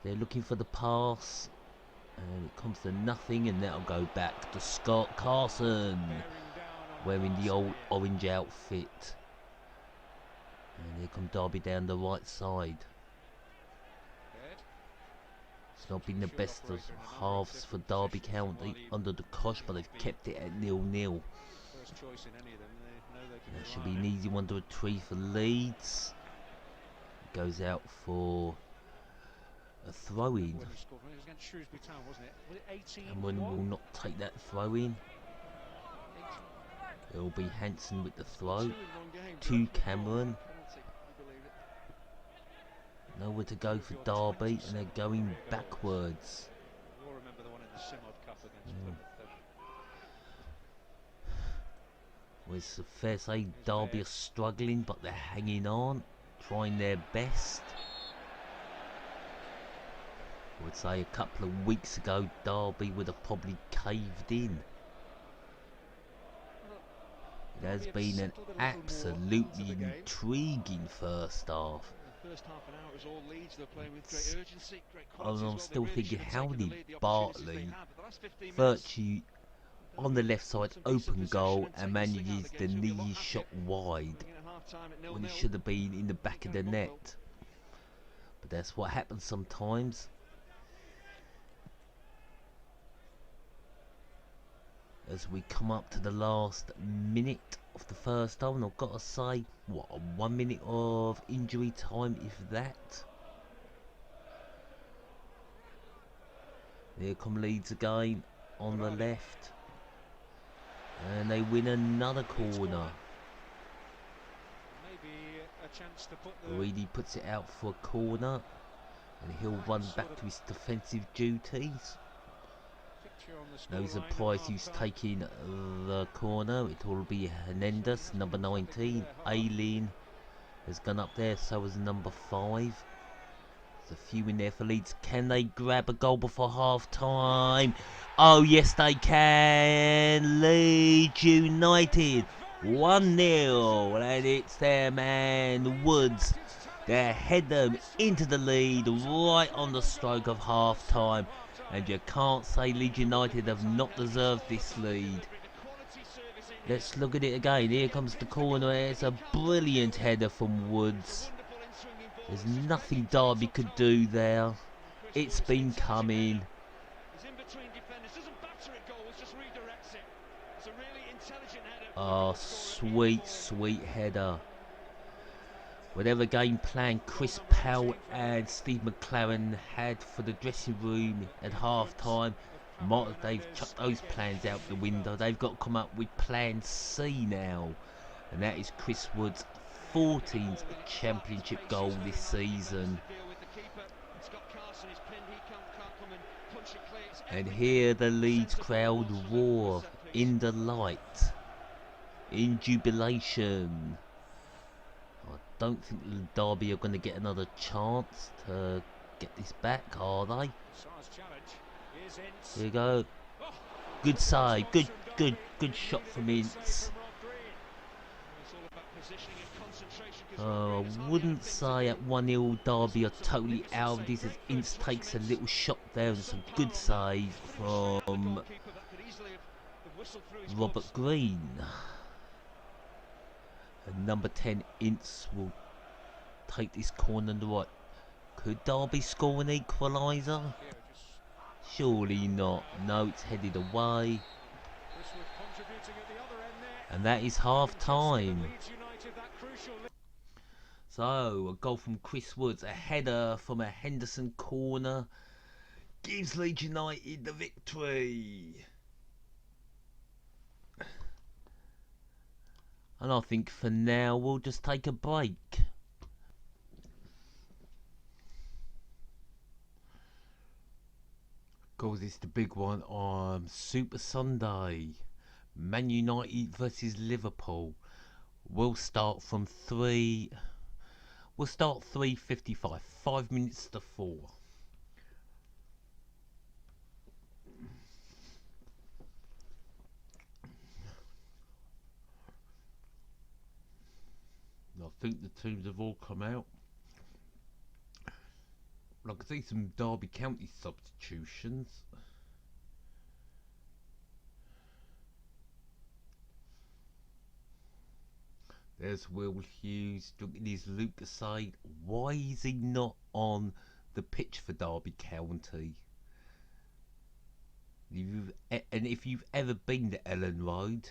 They're looking for the pass. And it comes to nothing. And that'll go back to Scott Carson, wearing the old orange outfit. And here comes Derby down the right side. It's not been the best of halves for Derby County under the cosh, but they've kept it at 0-0. That should be an easy one to retrieve for Leeds. Goes out for a throw-in. Cameron will not take that throw-in. It will be Hanson with the throw to Cameron. Nowhere to go for Derby, and they're going backwards. Well, it's fair to say Derby are struggling, but they're hanging on, trying their best. I would say a couple of weeks ago, Derby would have probably caved in. It has been an absolutely intriguing first half. First half an hour was all Leeds. They're playing with great urgency, great quality. I'm still thinking, how did Bartley, virtue on the left side, open goal, and manages the knee shot wide when it should have been in the back of the net? But that's what happens sometimes. As we come up to the last minute of the first half, and I've got to say, what, a 1 minute of injury time, if that. Here come Leeds again on the left, and they win another corner. Maybe a a chance to put the Reedy puts it out for a corner, and he'll run back to his defensive duties. picture on the No scoreline at surprise who's half-time. taking the corner. It will be Hernandez, number 19. Elland has gone up there, so has number 5. There's a few in there for Leeds. Can they grab a goal before half-time? Oh, yes, they can. Leeds United 1-0. And it's their man, Woods. They head them into the lead right on the stroke of half-time. And you can't say Leeds United have not deserved this lead. Let's look at it again. Here comes the corner. It's a brilliant header from Woods. There's nothing Derby could do there. It's been coming. Oh, sweet, sweet header. Whatever game plan Chris Powell and Steve McLaren had for the dressing room at half-time, they've chucked those plans out the window. They've got to come up with plan C now. And that is Chris Wood's 14th championship goal this season. And here the Leeds crowd roar in delight, in jubilation. I don't think Derby are going to get another chance to get this back, are they? Here you go. Good save, good shot from Ince. I wouldn't say at 1-0 Derby are totally out of this, as Ince takes a little shot there and some good save from Robert Green. And number 10 Ince will take this corner on the right. Could Derby score an equaliser? Surely not. No, it's headed away. And that is half time. So, a goal from Chris Woods, a header from a Henderson corner, gives Leeds United the victory. And I think for now we'll just take a break. Because it's the big one on Super Sunday. Man United versus Liverpool. We'll start from 3. We'll start 3:55. 5 minutes to 4. I think the teams have all come out. I can see some Derby County substitutions. There's Will Hughes, Duncan is Lucas side. Why is he not on the pitch for Derby County? And if you've ever been to Elland Road,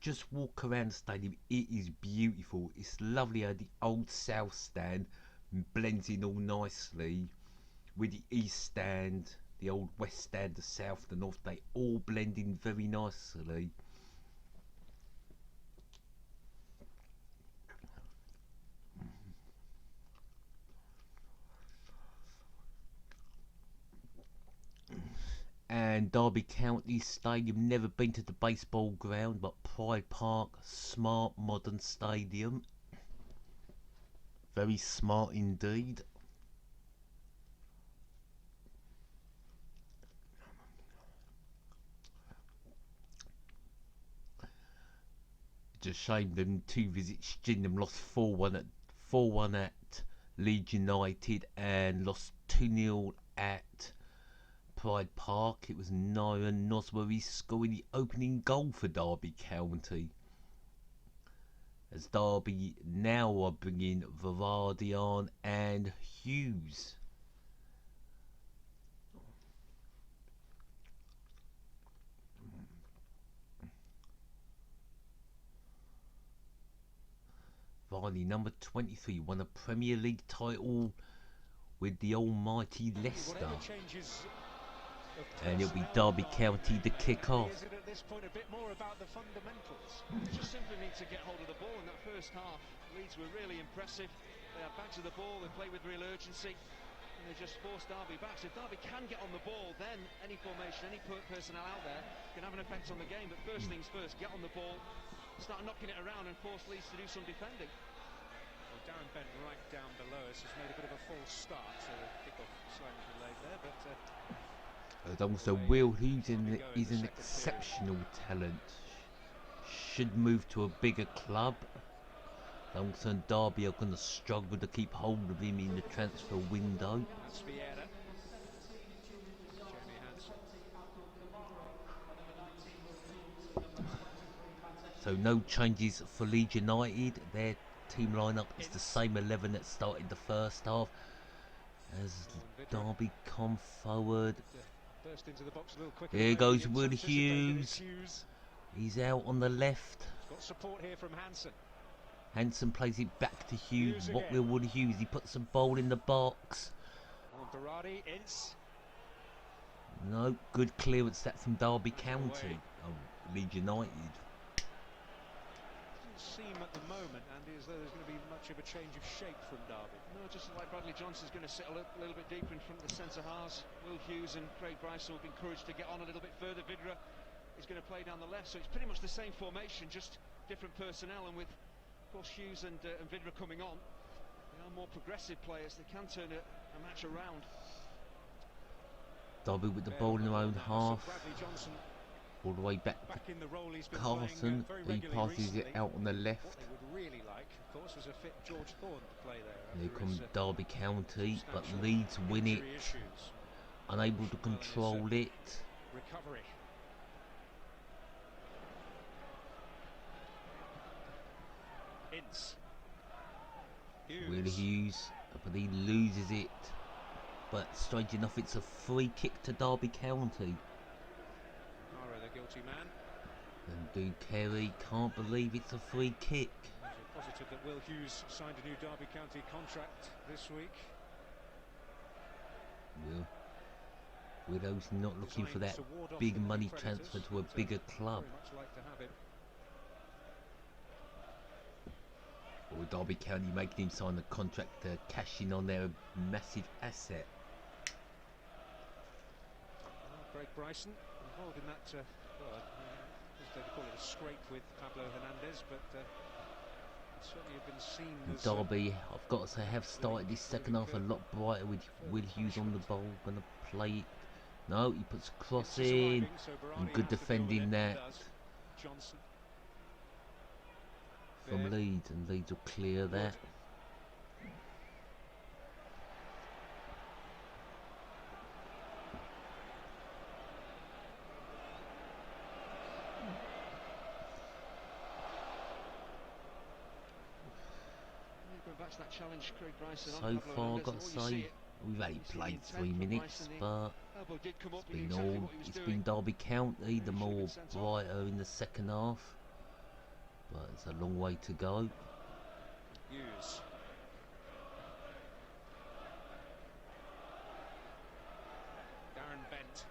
just walk around the stadium. It is beautiful. It's lovely how the old south stand blends in all nicely with the east stand, the old west stand, the south, the north. They all blend in very nicely. And Derby County Stadium, never been to the baseball ground, but Pride Park, smart modern stadium. Very smart indeed. Just shame them 2 visits. Gillingham lost 4-1 at Leeds United and lost 2-0 at Pride Park. It was Nyron Nosbury scoring the opening goal for Derby County. As Derby now are bringing Varadian and Hughes. Vardy, number 23, won a Premier League title with the almighty Leicester. And it'll be Derby County to kick off. Is it at this point a bit more about the fundamentals? Just simply need to get hold of the ball in that first half. Leeds were really impressive. They had back to the ball, they play with real urgency, and they just forced Derby back. So if Derby can get on the ball, then any formation, any personnel out there can have an effect on the game. But first things first, get on the ball, start knocking it around and force Leeds to do some defending. Well, Darren Bent right down below us has made a bit of a false start, so the kick-off slightly delayed there, but... And also Will Hughes is an exceptional talent. Should move to a bigger club. Duncan and Derby are going to struggle to keep hold of him in the transfer window. That's Vieira. Jamie Hansen. So no changes for Leeds United. Their team lineup is the same 11 that started the first half. As Derby come forward. Burst into the box a little quicker. Here goes Will Hughes. He's out on the left. Got support here from Hansen. Hansen plays it back to Hughes. What will Will Hughes? He puts the ball in the box. Berardi is. No, good clearance that from Derby County. Oh, Leeds United. Doesn't seem at the moment, Andy, as though there's going to be much of a change of shape from Derby. No, just like Bradley Johnson's going to sit a little bit deeper in front of the centre halves. Will Hughes and Craig Bryce will be encouraged to get on a little bit further. Vidra is going to play down the left, so it's pretty much the same formation, just different personnel, and with of course Hughes and Vidra coming on, they are more progressive players. They can turn a match around. Derby with the ball in their own half. Bradley Johnson All the way back in the role he's to been Carson. playing, He passes it out on the left. What they would really like, of course, was a fit George Thorne to play there. Here comes Derby County, but Leeds win it. Unable to control it. Recovery. Ince. Will Hughes, but he loses it. But strange enough, it's a free kick to Derby County. Ara, the guilty man. And Duke Carey can't believe it's a free kick. There's a positive that Will Hughes signed a new Derby County contract this week. Willow's not looking for that big money transfer to a bigger club. Very much like to have it. Or Derby County making him sign a contract to cash in on their massive asset. Craig Bryson involved in that, well, they call it a scrape with Pablo Hernandez, but it certainly have been seen as... Derby, I've got to say, have started this second half a lot brighter with Will Hughes on the ball. Gonna play it. No, he puts a cross in. And good defending that Johnson. from Leeds, and Leeds will clear that. That challenge, Craig Bryson, So far, got to say, we've only played 3 minutes, but it's been Derby County, the more brighter in the second half. But it's a long way to go. Hughes. Darren Bent.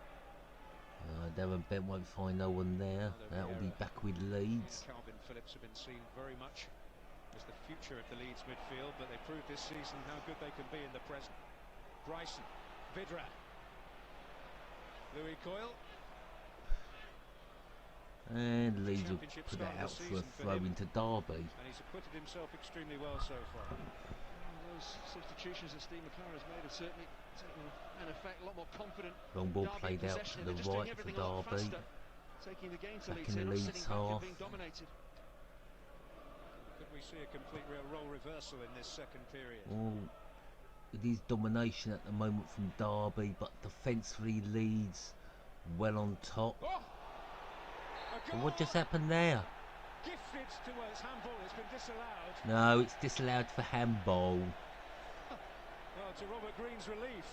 Darren Bent won't find no one there. That will be back with Leeds. Calvin Phillips have been seen very much as the future of the Leeds midfield, but they proved this season how good they can be in the present. Bryson, Vidra, Louis Coyle. And Leeds will put it out for a throw into Derby. And he's acquitted himself extremely well so far. Those substitutions that Steve McLaren has made have certainly taken an effect, a lot more confident. Long ball played out to the right for Derby. Taking the game to Back Leeds, in the Leeds half. being dominated. Could we see a complete role reversal in this second period? Well, it is domination at the moment from Derby, but defensively Leeds well on top. Oh! But what just happened there? Gifted towards handball, it's been disallowed. No, it's disallowed for handball. Well, to Robert Green's relief.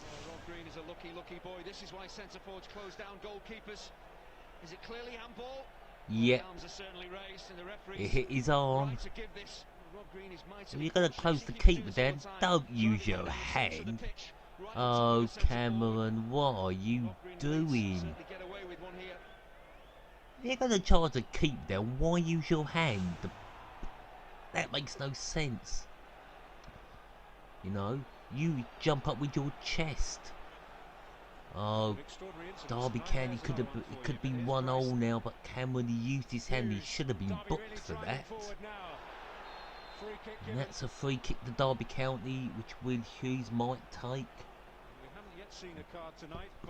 Oh, Rob Green is a lucky boy. This is why centre forwards close down goalkeepers. Is it clearly handball? Yep. The arms are certainly raised, and the referee It hit his arm. right to give this. Rob Green is mightily If you're going to close the keeper then, don't use your hand. Right Oh, into the centre forward. Cameron, what are you Well, Green Leeds doing? certainly get away with one here. If you're going to charge a keep down, why use your hand? That makes no sense. You know, you jump up with your chest. Oh, Derby County it could be 1-0 now, but Cameron, he used his hand. He should have been booked for that. And that's a free kick to Derby County, which Will Hughes might take.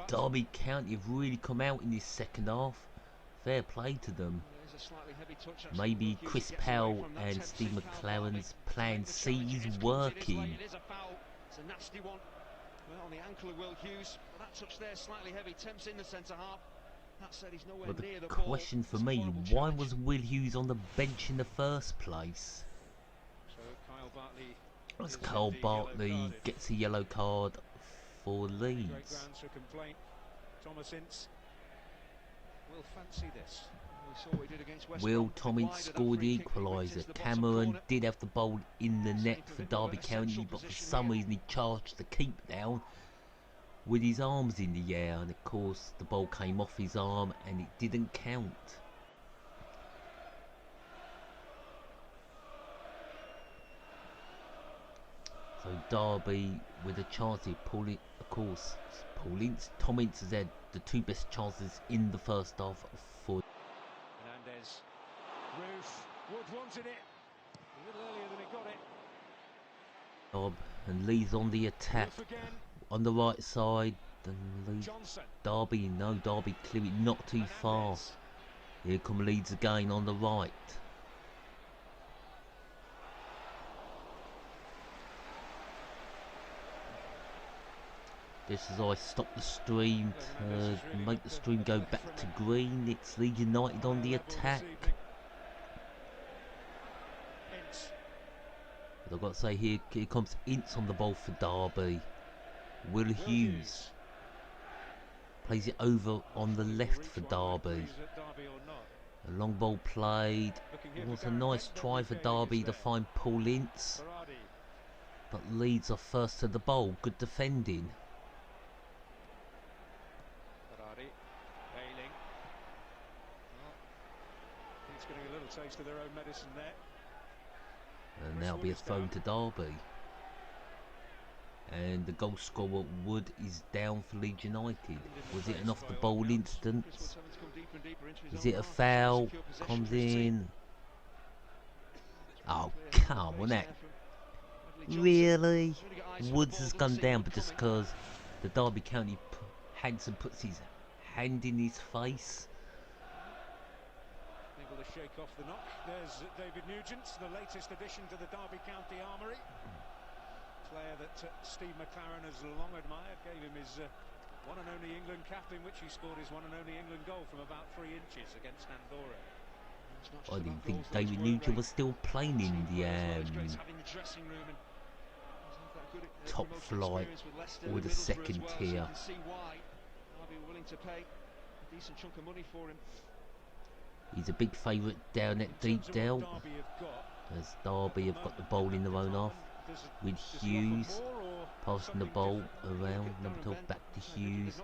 Derby County have really come out in this second half. Fair play to them. Maybe Chris Powell and Steve McLaren's plan C is working. It is a foul. It's a nasty one. Well, on the ankle of Will Hughes. Well, that touch there slightly heavy. Temps in the centre half. That said, he's nowhere But near the the ball. question for me, why was Will Hughes on the bench in the first place? So Kyle Bartley, As Kyle Bartley gets a yellow card for Leeds. grounds for complaint. Thomas Ince will fancy this. We saw what he did against West Will Brom. Thomas Wide of that scored free the kick, he whipped equaliser. into the bottom Cameron corner. did have the ball in the net for Derby County, but for some reason he charged the keep down with his arms in the air, and of course the ball came off his arm and it didn't count. So Derby with a chance to pull it, of course. Tom Ince has had the two best chances in the first half for Hernandez. Roof. Wood wanted it. A little earlier than he got it. Dob, and Leeds on the attack. Roof again. On the right side, then Leeds. Johnson. Derby, no, Derby clear it not too far. Hernandez. Here come Leeds again on the right. This is I stop the stream to make the stream go back to green. It's Leeds United on the attack. Ince. But I've got to say here comes Ince on the ball for Derby. Will Hughes plays it over on the left for Derby. A long ball played. It was a nice try for Derby to find Paul Ince. But Leeds are first to the ball. Good defending. Getting a little taste of their own medicine there. And that'll be a throw to Derby. And the goal scorer Wood is down for Leeds United. Was it an off the ball instance? Is it a foul? Comes in. Oh, come on, that. Really? Woods has gone down, but just because the Derby County Hanson puts his hand in his face. Able to shake off the knock. There's David Nugent, the latest addition to the Derby County armoury. Player that Steve McLaren has long admired. Gave him his one and only England cap, in which he scored his one and only England goal from about 3 inches against Andorra. I didn't think David Nugent was still playing in the top flight or the second tier. He's a big favourite down at Deepdale, as Derby have got the ball in their own half, with Hughes passing the ball around, number 12 back to Hughes,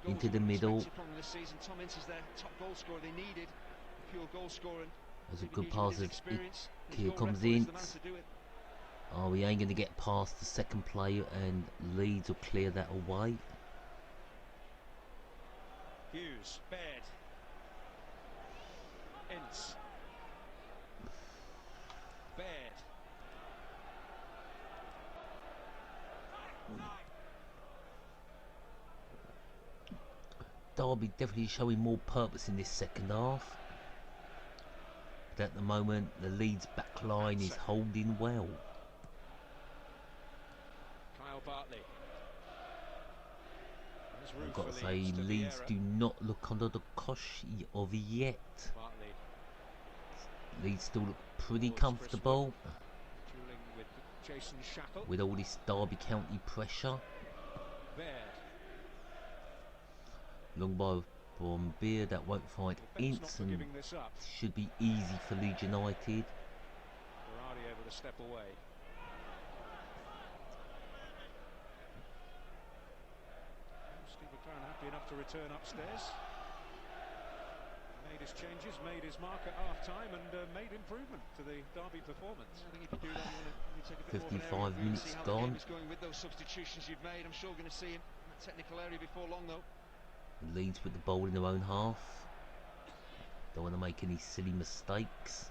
into the middle. As a good pass, here comes Ince. Oh, he ain't going to get past the second player, and Leeds will clear that away. Hughes, Baird. Ince. Baird. Derby definitely showing more purpose in this second half. But at the moment, the Leeds back line is holding well. Kyle Bartley. I've got to say, Leeds do not look under the cosh of yet. Bartley. Leeds still look pretty comfortable With Jason Shackle. with all this Derby County pressure. Baird. Long ball from Beer that won't find Ince, and should be easy for Leeds United. Berardi able to step away. Found happy enough to return upstairs. Made his changes, made his mark at half-time, and made improvement to the Derby performance. I think if you do that, you take a bit more of an 55 aerial view and minutes see how gone. the game is going with those substitutions you've made. I'm sure we're going to see him in that technical area before long, though. Leeds with the ball in their own half. Don't want to make any silly mistakes.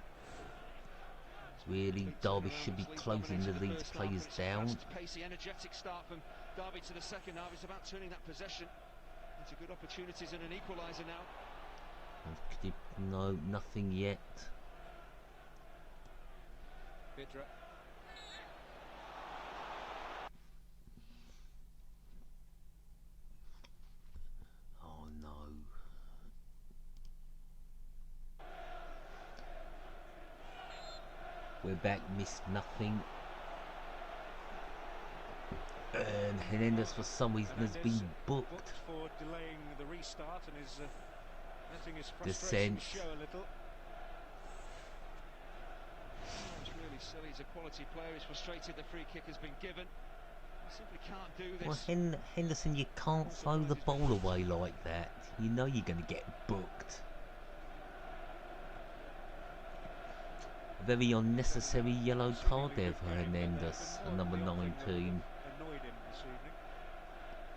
Really, Derby should be closing the Leeds players down. Pacey, energetic start from Derby to the second half. It's about turning that possession into good opportunities and an equaliser now. No, nothing yet. Vidra. Oh no. We're back, missed nothing. And Hernandez for some reason has been booked. For delaying the restart and is letting his frustration show a little. It's really silly. He's a quality player. He's frustrated. The free kick has been given. He simply can't do this. Well, Henderson, you can't throw the ball away like that. You know you're going to get booked. A very unnecessary yellow card there for Hernandez, at number 19.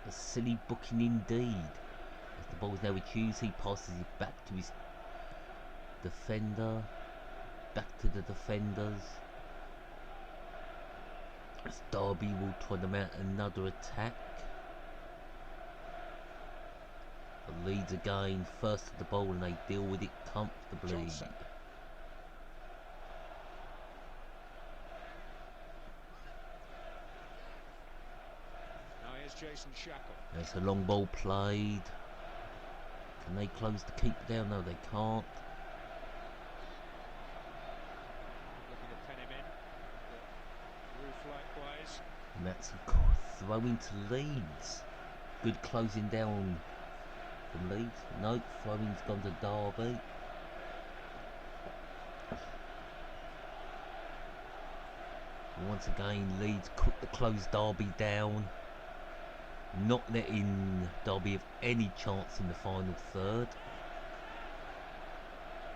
A silly booking indeed. As the ball's now with Hughes, he passes it back to his defender. Back to the defenders. As Derby will try to mount another attack. The Leeds again, first at the ball, and they deal with it comfortably. Johnson. Jason Shackle. There's a long ball played. Can they close the keeper down? No, they can't. Looking to pen him in. Roof likewise. And that's a throw into Leeds. Good closing down from Leeds. Nope, throwing's gone to Derby. Once again, Leeds quick to close Derby down. Not letting Derby have any chance in the final third.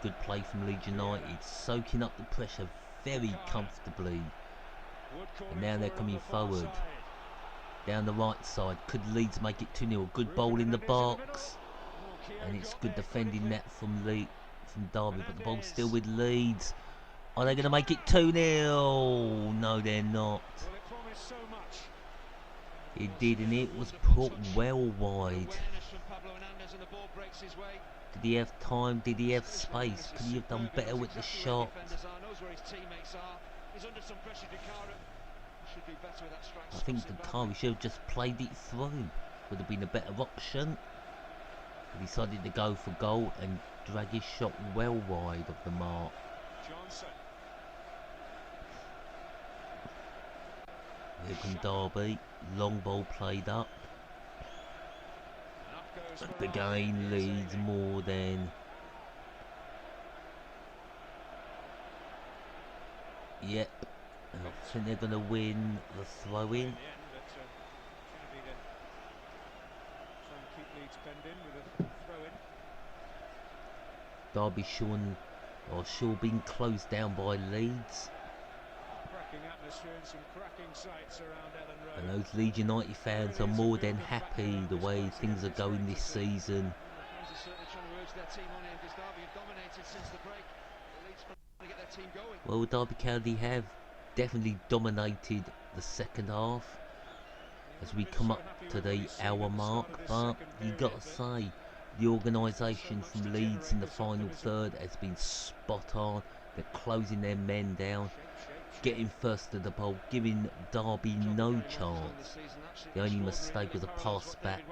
Good play from Leeds United, soaking up the pressure very comfortably. And now they're coming forward. Down the right side, could Leeds make it 2-0? Good bowl in the box. And it's good defending that from Derby, but the ball's still with Leeds. Are they going to make it 2-0? No, they're not. It did, and it was put well wide. Did he have time? Did he have space? Could he have done better with the shot? I think Dakari should have just played it through. Would have been a better option. He decided to go for goal and drag his shot well wide of the mark. Here come Derby. Long ball played up. And again, Leeds more than. Yep. I think they're going to win the throw-in. Derby sure being closed down by Leeds. And those Leeds United fans are more than happy the way things are going this season. Well, Derby County have definitely dominated the second half as we come up to the hour mark, but you got to say the organisation from Leeds in the final third has been spot on. They're closing their men down, getting first to the ball, giving Derby no chance. The only mistake was a pass back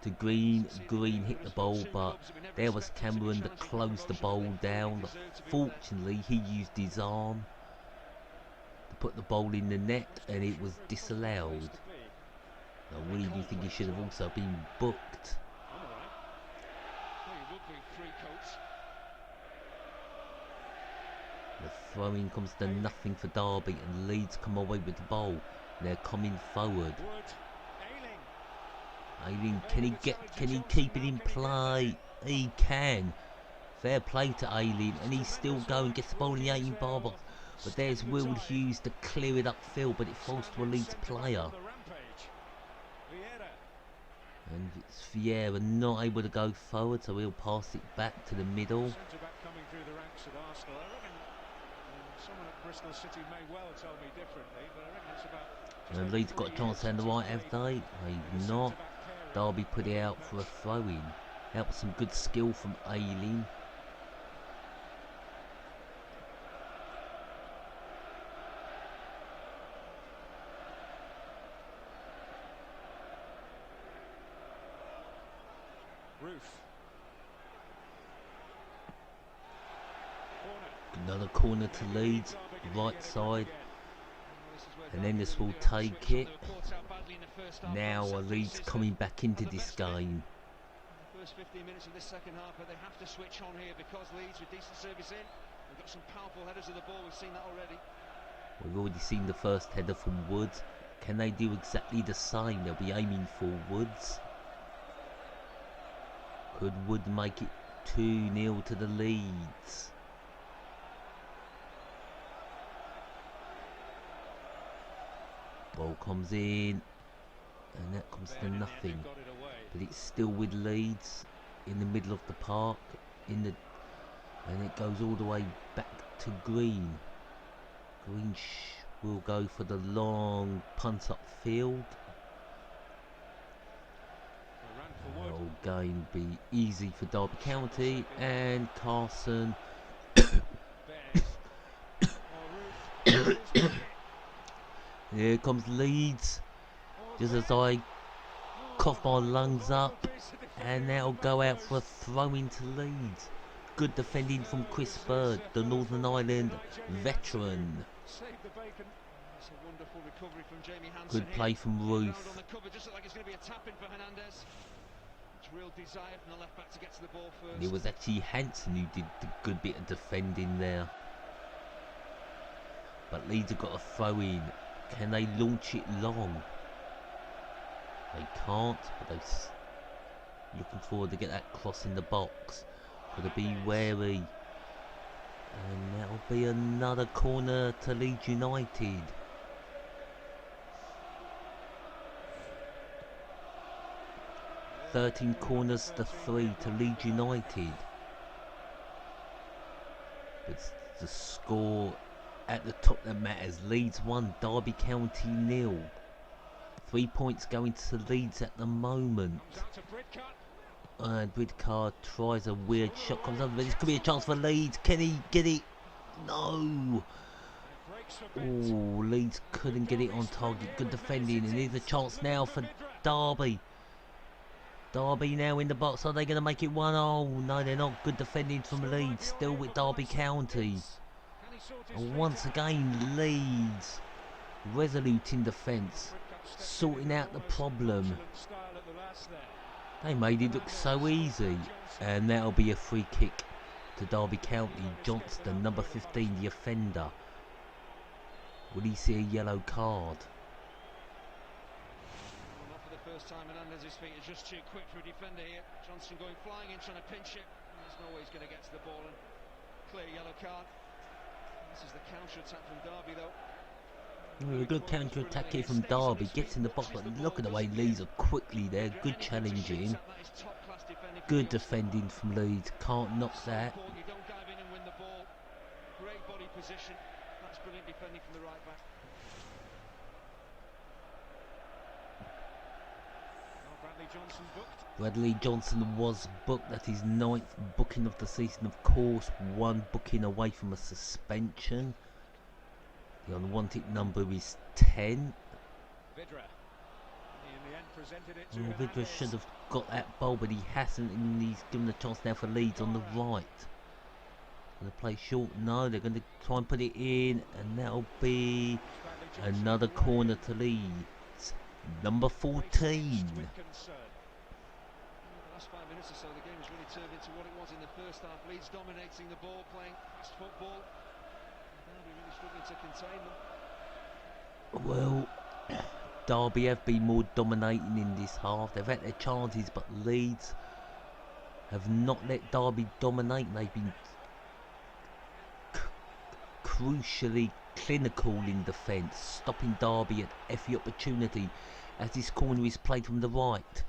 to Green. Green hit the ball, but there was Cameron that closed the ball down. Fortunately, he used his arm to put the ball in the net, and it was disallowed. I really do think he should have also been booked. The throw-in comes to nothing for Derby, and Leeds come away with the ball. They're coming forward. Aileen, can he keep it in play? He can. Fair play to Aileen, and he's still going, gets the ball in the 18 bar box. But there's Will Hughes to clear it upfield, but it falls to a Leeds player. And it's Vieira not able to go forward, so he'll pass it back to the middle. Coming through the ranks at Arsenal. I reckon someone at Bristol City may well tell me differently, but I reckon it's about. And Leeds got a chance down the right, have they? They've not. Derby put it out for a throw-in. That was some good skill from Aileen. Another corner to Leeds, right side, and then this will take it. Now Leeds coming back into this game. First 15 minutes of this second half, but they have to switch on here because Leeds with decent service in. We've got some powerful headers of the ball, we've seen that already. We've already seen the first header from Woods. Can they do exactly the same? They'll be aiming for Woods. Could Wood make it 2-0 to the Leeds? Ball comes in, and that comes to nothing. But it's still with Leeds in the middle of the park, and it goes all the way back to Green. Green will go for the long punt upfield. That'll game be easy for Derby County, and Carson. Here comes Leeds, just as I cough my lungs up, and that'll go out for a throw-in to Leeds. Good defending from Chris Bird, the Northern Ireland veteran. Good play from Roof. It was actually Hansen who did the good bit of defending there. But Leeds have got a throw-in. Can they launch it long? They can't, but they're looking forward to get that cross in the box. Got to be wary. And that'll be another corner to Leeds United. "13 corners to 3 to Leeds United." It's the score at the top that matters. Leeds 1, Derby County 0. 3 points going to Leeds at the moment. And Bridcard tries a weird shot, comes over. This could be a chance for Leeds. Can he get it? No. Oh, Leeds couldn't get it on target. Good defending, and here's a chance now for Derby. Derby now in the box. Are they going to make it 1-0? No, they're not. Good defending from Leeds. Still with Derby County. And once again, Leeds resolute in defence, sorting out the problem. They made it look so easy. And that'll be a free kick to Derby County. Johnston, number 15, the offender. Will he see a yellow card? Not for the first time, Hernandez's feet are just too quick for a defender here. Johnson going flying in, trying to pinch it. There's no way he's going to get to the ball, and clear yellow card. This is the counter-attack from Derby, though. A good counter-attack here from Derby. Gets in the box, but look at the way Leeds are quickly there. Good challenging. Good defending from Leeds. Can't knock that. You don't dive in and win the ball. Great body position. That's brilliant defending from the right back. Bradley Johnson was booked. That's his 9th booking of the season, of course. 1 booking away from a suspension. The unwanted number is 10. Vidra should have got that ball, but he hasn't, and he's given a chance now for Leeds on the right. Going to play short? No, they're going to try and put it in, and that'll be another corner to Leeds. Number 14. Last 5 minutes or so, the game has really turned into what it was in the first half. Leeds dominating the ball, playing fast football. Derby really struggling to contain them. Well, Derby have been more dominating in this half. They've had their chances, but Leeds have not let Derby dominate. They've been crucially clinical in defence, stopping Derby at every opportunity as this corner is played from the right.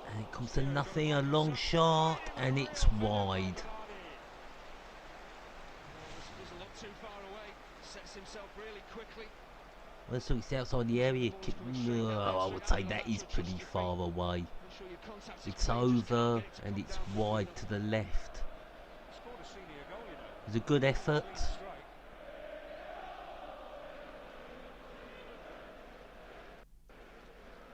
And it comes to nothing, a long shot, and it's wide. Doesn't look too far away, sets himself really quickly. Well, so it's outside the area. I would say that is pretty far away. It's over and it's wide to the left. It's a good effort.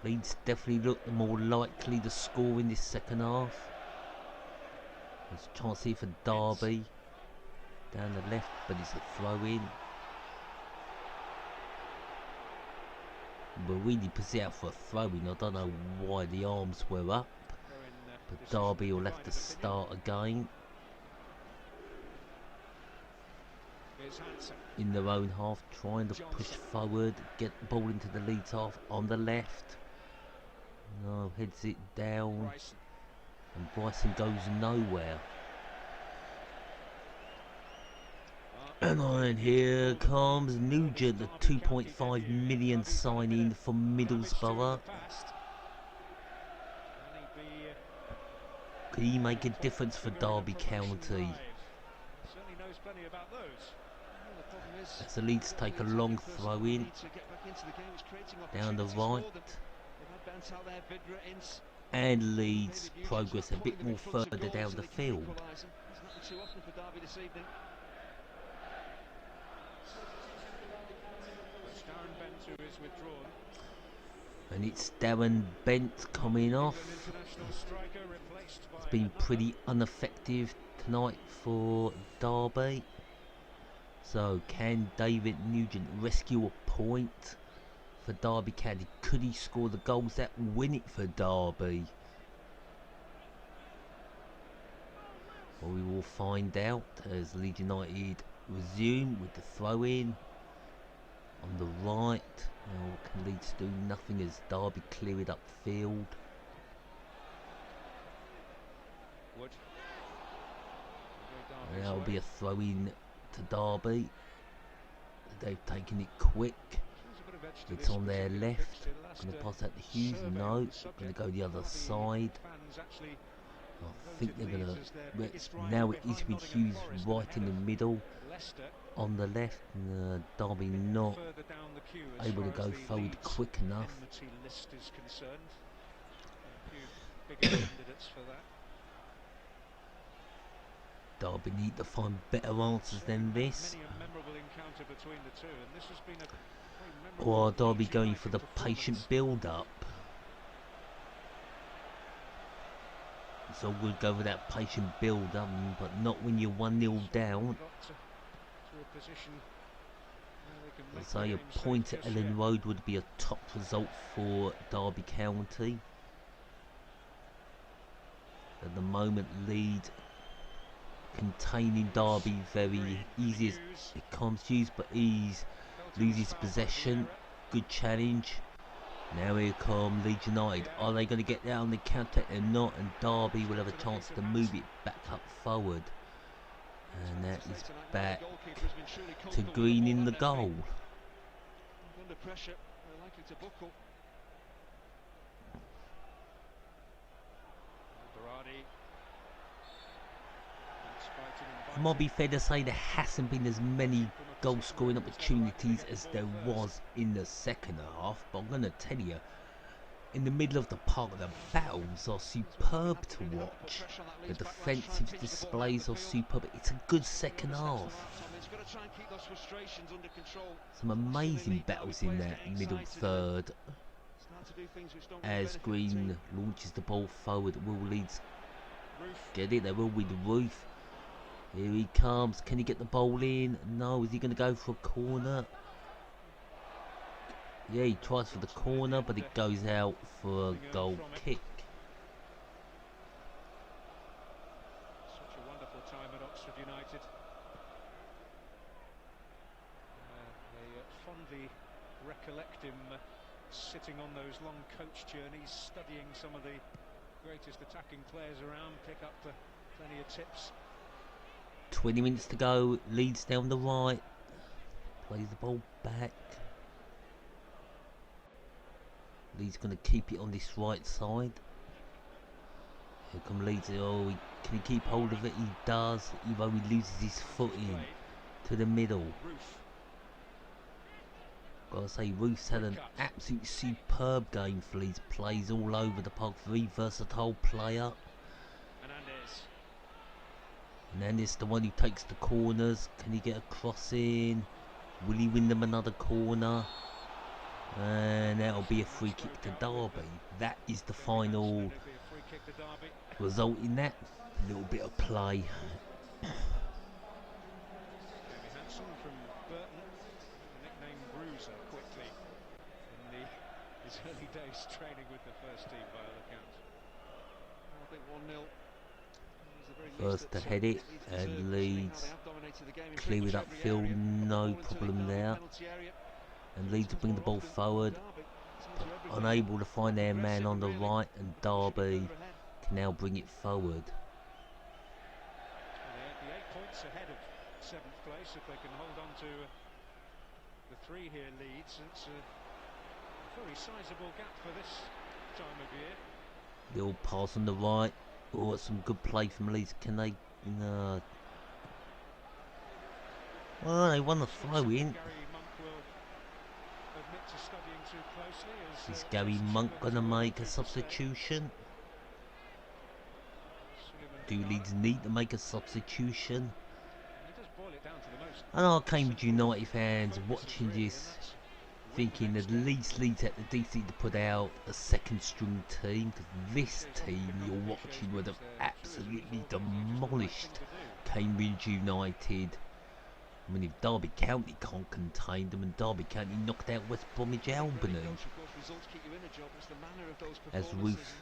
Leeds definitely look more likely to score in this second half. There's a chance here for Derby. Down the left, but it's a throw in. But really puts it out for a throw in. I don't know why the arms were up. But Derby will have to start again. In their own half, trying to push forward, get the ball into the Leeds half on the left. No, heads it down. And Bryson goes nowhere. And then here comes Nugent, the 2.5 million signing from Middlesbrough. Could he make a difference for Derby County? As the Leeds take a long throw in down the right, and Leeds progress a bit more further down the field. And it's Darren Bent coming off. It's been pretty ineffective tonight for Derby. So can David Nugent rescue a point for Derby County? Could he score the goals that win it for Derby? Well, we will find out as Leeds United resume with the throw in on the right. Now what can Leeds do? Nothing as Derby clear it upfield. And that'll be a throw in to Derby. They've taken it quick. It's on their left. Going to pass that to Hughes. No. Going to go the other side. I think they're going to. Now it is with Hughes right in the middle. On the left. Derby not able to go forward quick enough. Derby need to find better answers than this. Or are Derby going for the patient build-up? It's all good to go for that patient build-up, but not when you're 1-0 down. So a point at Elland Road would be a top result for Derby County. At the moment, Leeds containing Derby very easy as it comes to use, but Ease loses possession. Good challenge. Now here come Leeds United. Are they going to get there on the counter or not? And Derby will have a chance to move it back up forward. And that is back to Green in the goal. Under pressure, they're likely to buckle. It might be fair to say there hasn't been as many goal scoring opportunities as there was in the second half, but I'm going to tell you, in the middle of the park, the battles are superb to watch. The defensive displays are superb. It's a good second half. Some amazing battles in that middle third. As Green launches the ball forward, will Leeds get it? They will with Roof. Here he comes. Can he get the ball in? No. Is he going to go for a corner? Yeah, he tries for the corner, but it goes out for a goal kick. Such a wonderful time at Oxford United. They fondly recollect him sitting on those long coach journeys, studying some of the greatest attacking players around, pick up plenty of tips. 20 minutes to go. Leeds down the right. Plays the ball back. Leeds going to keep it on this right side. Here come Leeds. Oh, can he keep hold of it? He does. Even though he loses his footing to the middle. Gotta say, Ruth's had an absolute superb game for Leeds. Plays all over the park. Very versatile player. Hernandez, the one who takes the corners. Can he get a cross in? Will he win them another corner? And that'll be a free kick to Derby. That is the final result in that little bit of play. From Burton, nicknamed Bruiser, quickly in his early days training with the first team by all accounts. I think 1-0. First to head it, and Leeds clear it upfield, no problem there. And Leeds bring the ball forward, but unable to find their man on the right, and Derby can now bring it forward. The 8 points ahead of 7th place. If they can hold on to the 3 here, Leeds, it's a very sizable gap for this time of year. Little pass on the right. Oh, some good play from Leeds. Can they? No. Well, they won the throw in. Is Gary Monk going to make a substitution? Do Leeds need to make a substitution? I know Cambridge United fans watching this thinking at least Leeds at the DC to put out a second string team, because this team you're watching would have absolutely demolished Cambridge United. I mean, if Derby County can't contain them, and Derby County knocked out West Bromwich Albany, as Ruth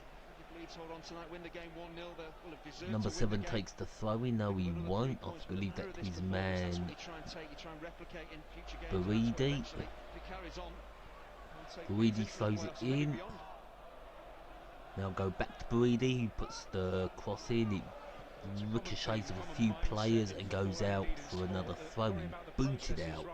number 7 takes the throw in. No, he won't. I believe that his man Baridi. Baridi throws it in. Now go back to Baridi, who puts the cross in. It ricochets of a few players and goes out for another throw in. Booted out.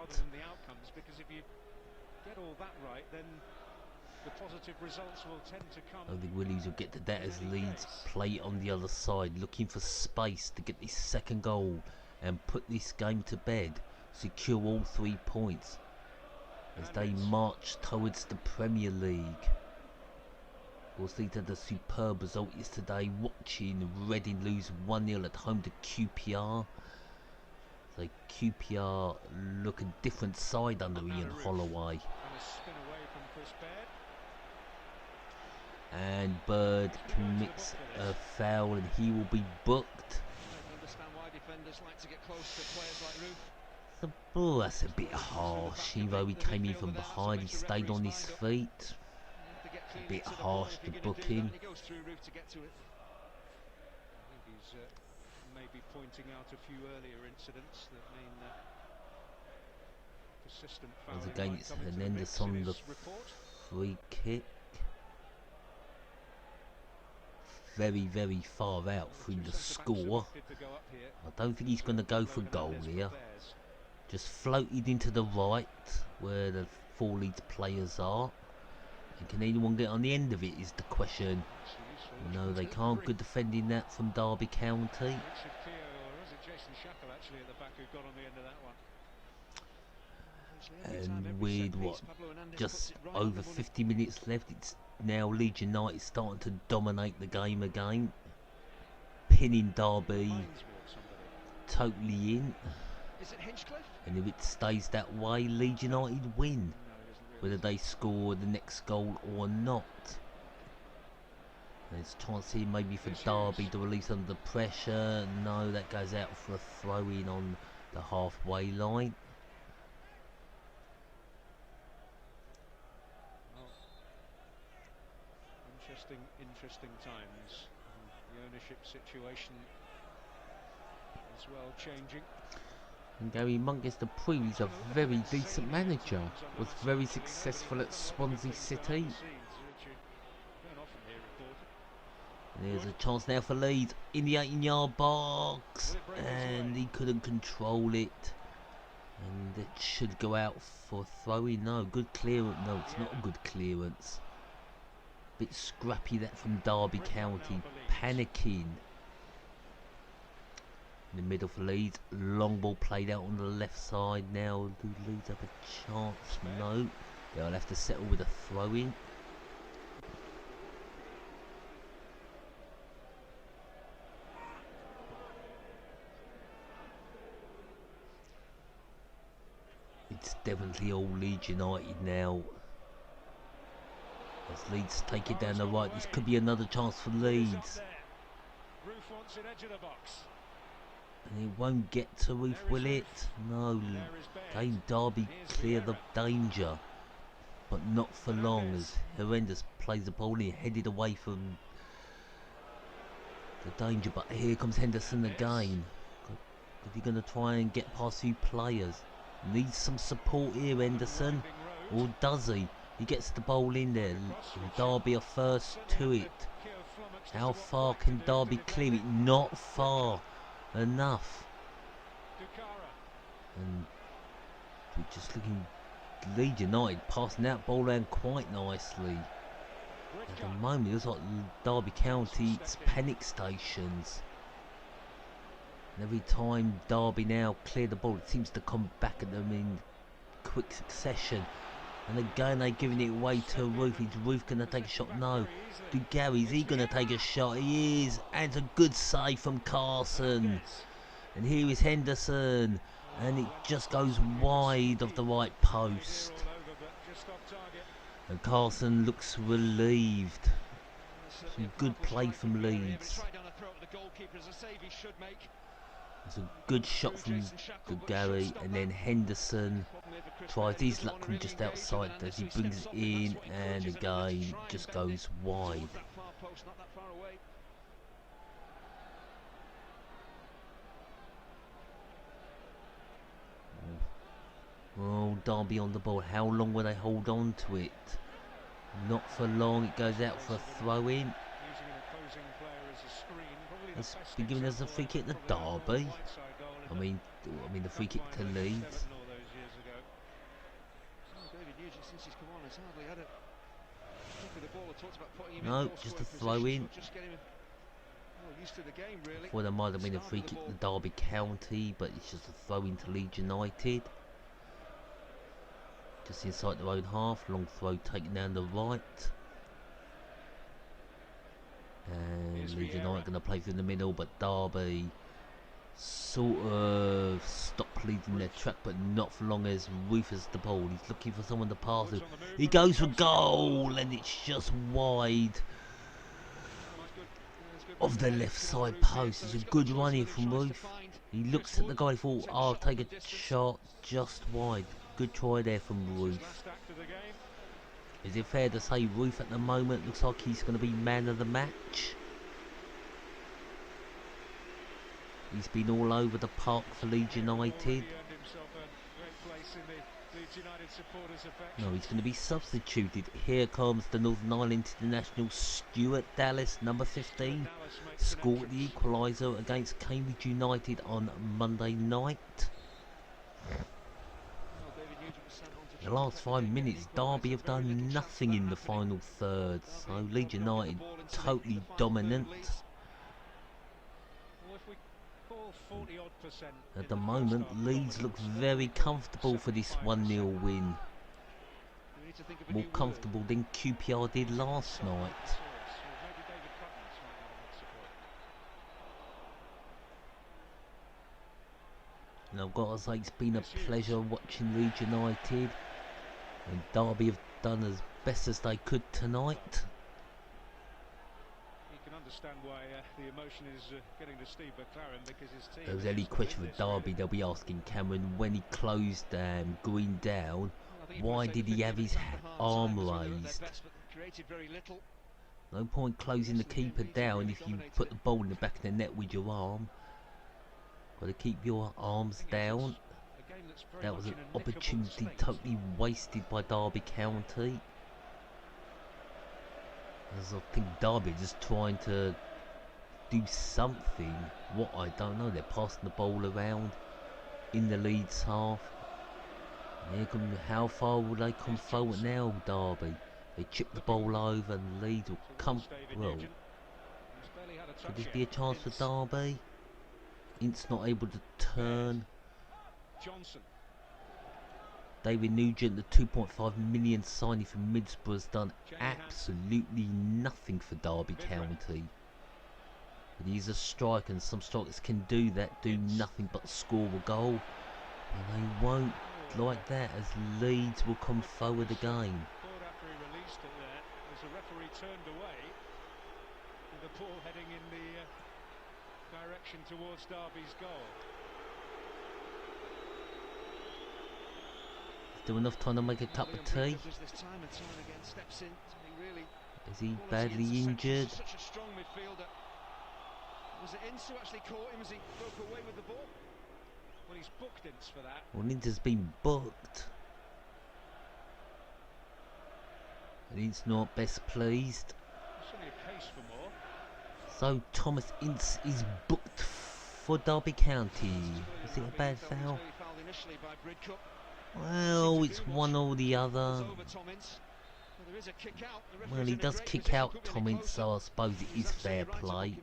I think Williams will get to that as Leeds play on the other side, looking for space to get this second goal and put this game to bed, secure all 3 points as they march towards the Premier League. Of course, Leeds had a superb result yesterday, watching Reading lose 1-0 at home to QPR. So QPR look a different side under Ian Holloway. And Bird commits a foul and he will be booked. Oh, that's a bit harsh. Even though he came in from behind, he stayed on his feet. A bit harsh to book him. I think he's maybe pointing out a few earlier incidents that mean persistent fouling. Once again, it's Hernandez on the free kick. Very, very far out from the score. I don't think he's going to go for goal here. Just floated into the right where the 4 Leeds players are. And can anyone get on the end of it is the question. No, they can't. Good defending that from Derby County. And with what, just over 50 minutes left, it's now Leeds United starting to dominate the game again, pinning Derby totally in. And if it stays that way, Leeds United win, whether they score the next goal or not. There's a chance here maybe for Derby to release under pressure. No, that goes out for a throw-in on the halfway line. Interesting times. The ownership situation as well changing. And Gary Monk gets to prove he's a very decent manager. Was very successful at Swansea City. And there's a chance now for Leeds in the 18-yard box, and he couldn't control it. And it should go out for throwing. No, good clearance. No, it's not a good clearance. Bit scrappy that from Derby County, panicking. In the middle for Leeds, long ball played out on the left side now. Do Leeds have a chance? No. They'll have to settle with a throw-in. It's definitely all Leeds United now. As Leeds take it down the right, this could be another chance for Leeds. And it won't get to Roof, will it? No. Again, Derby clear the danger. But not for long, as Horrendous plays the ball in, headed away from the danger. But here comes Henderson again. Is he going to try and get past few players? Needs some support here, Henderson. Or does he? He gets the ball in there. And Derby are first to it. How far can Derby clear it? Not far enough. And we're just looking, Leeds United passing that ball around quite nicely. At the moment it looks like Derby County, it's panic stations. And every time Derby now clear the ball, it seems to come back at them in quick succession. And again they're giving it away to Roof. Is Roof going to take a shot? No. Do Gary, is he going to take a shot? He is. And it's a good save from Carson. And here is Henderson. And it just goes wide of the right post. And Carson looks relieved. Some good play from Leeds. It's a good shot from Gary, and then Henderson tries his luck from just outside as he brings it in, and again just goes wide. Oh, Derby on the ball. How long will they hold on to it? Not for long. It goes out for a throw-in. It's been given as a free kick to Derby. I mean the free kick to Leeds. No, just a throw-in. Well, there might have been a free kick to Derby County, but it's just a throw-in to Leeds United. Just inside their own half, long throw taken down the right. And Leeds United going to play through the middle, but Derby sort of stop leading their track, but not for long as Roof has the ball. He's looking for someone to pass to. He goes for goal, and it's just wide of the left side post. It's a good run here from Roof. He looks at the guy, thought, I'll take a shot just wide. Good try there from Roof. Is it fair to say Roof at the moment looks like he's going to be man of the match? He's been all over the park for Leeds United. No, he's going to be substituted. Here comes the Northern Ireland international Stuart Dallas, number 15. Scored the equaliser against Cambridge United on Monday night. The last 5 minutes, Derby have done nothing in the final third, so Leeds United totally dominant. At the moment, Leeds look very comfortable for this 1-0 win. More comfortable than QPR did last night. And I've got to say, it's been a pleasure watching Leeds United. And Derby have done as best as they could tonight. You can understand why the emotion is getting to Steve McClaren, because his team. If there's any question for Derby, they'll be asking Cameron when he closed Green down, why did he have his arm raised? No point closing the keeper down if you put the ball in the back of the net with your arm. Got to keep your arms down. that's very That much was an in a nickable opportunity state. totally wasted by Derby County. As I think Derby just trying to do something. What, I don't know. They're passing the ball around in the Leeds half. How far will they come forward now, Derby? They chip the ball over and Leeds will come. Well, could this be a chance for Derby? Ince not able to turn. Johnson. David Nugent, the 2.5 million signing from Middlesbrough, has done absolutely nothing for Derby County. But he's a striker, and some strikers can do that, do nothing but score a goal. And they won't like that, as Leeds will come forward again. After he released it there, as the referee turned away, with the ball heading in the direction towards Derby's goal. Is there enough time to make a cup of tea? Is he badly injured? Such a strong midfielder. Was it Ince who actually caught him as he broke away with the ball? Well, he's booked Ince for that. Well, Ince's been booked. And Ince not best pleased. There's certainly a case for more. So Thomas Ince is booked for Derby County. Is it a bad foul? Well, it's one or the other. Well, he does kick out Tom Ince, so I suppose it is fair play.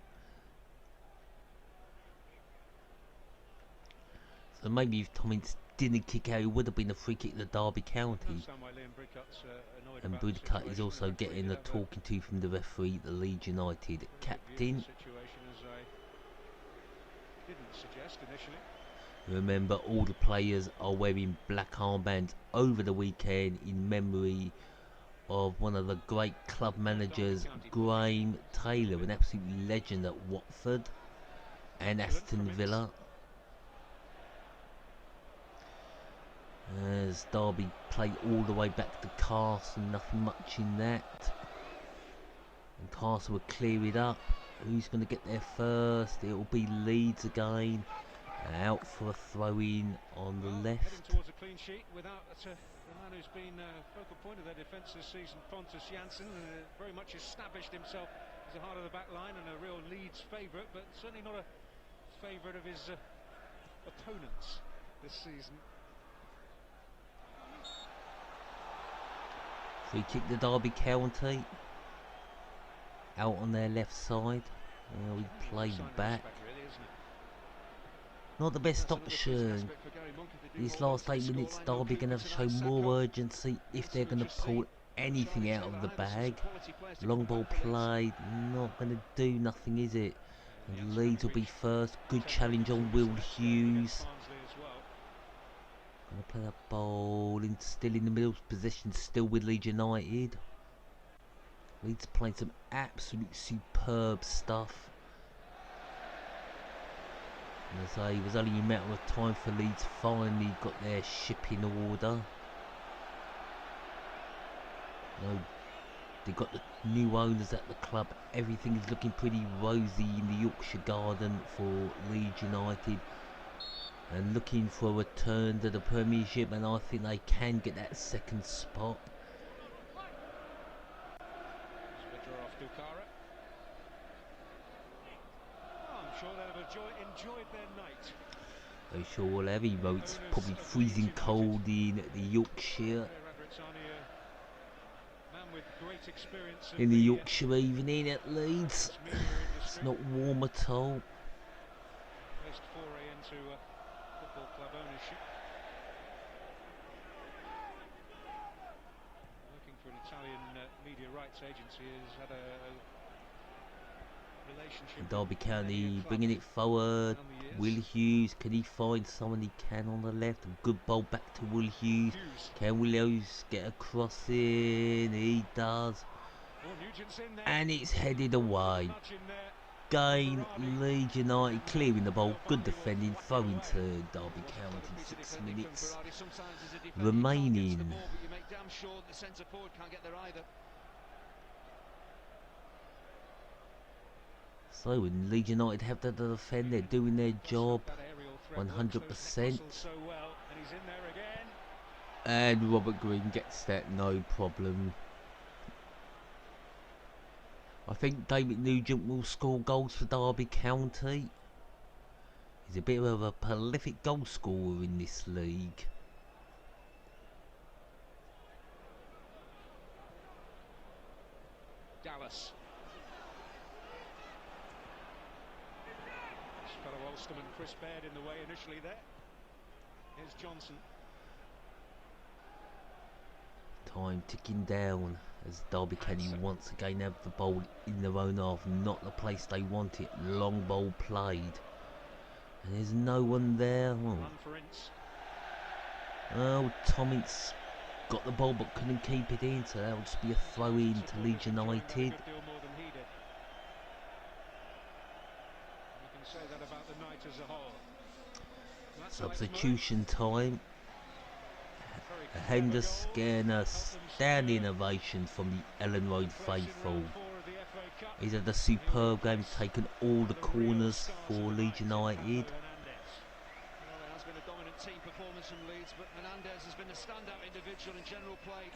So maybe if Tom Ince didn't kick out, it would have been a free kick to Derby County. And Bridcut is also getting a talking to from the referee, the Leeds United captain. Remember, all the players are wearing black armbands over the weekend in memory of one of the great club managers, Graham Taylor, an absolute legend at Watford and Aston Villa. As Derby play all the way back to Castle, nothing much in that. And Castle will clear it up. Who's going to get there first? It will be Leeds again. Out for a throw-in on the left. Towards a clean sheet without the man who's been focal point of their defence this season, Pontus Jansson, very much established himself as the heart of the back line and a real Leeds favourite, but certainly not a favourite of his opponents this season. Free kick to Derby County. Out on their left side. We played back. Not the best option. These last 8 minutes, Derby going to have to show more urgency if they're going to pull anything out of the bag. Long ball played, not going to do nothing, is it? And Leeds will be first. Good challenge on Will Hughes. Going to play that ball in, still in the middle position, still with Leeds United. Leeds playing some absolute superb stuff. And as I say, it was only a matter of time for Leeds finally got their ship in order. They got the new owners at the club. Everything is looking pretty rosy in the Yorkshire Garden for Leeds United. And looking for a return to the Premiership, and I think they can get that second spot. They sure will have, even though it's probably freezing cold in the Yorkshire. In the Yorkshire evening at Leeds. It's not warm at all. First foray into football club ownership. Working for an Italian media rights agency, has had a relationship. Derby County bringing it forward. Will Hughes, can he find someone he can on the left? A good ball back to Will Hughes. Can Will Hughes get a cross in? He does. And it's headed away. Again, Leeds United clearing the ball. Good defending. Throwing to Derby County. 6 minutes remaining. So when Leeds United have to defend, they're doing their job 100%. He's in there again. And Robert Green gets that no problem. I think David Nugent will score goals for Derby County. He's a bit of a prolific goal scorer in this league. Dallas. Fellow Ulsterman Chris Baird in the way initially there. Here's Johnson. Time ticking down as Derby County once again have the ball in their own half, not the place they want it. Long ball played. And there's no one there. Oh, Tommy's got the ball but couldn't keep it in, so that'll just be a throw in to Leeds United. Substitution time. A Henders getting a standing ovation from the Elland Road faithful. He's had a superb game, taken all the corners for Leeds United. Well, it has been a dominant team performance from Leeds, but Hernandez has been the standout individual in general play.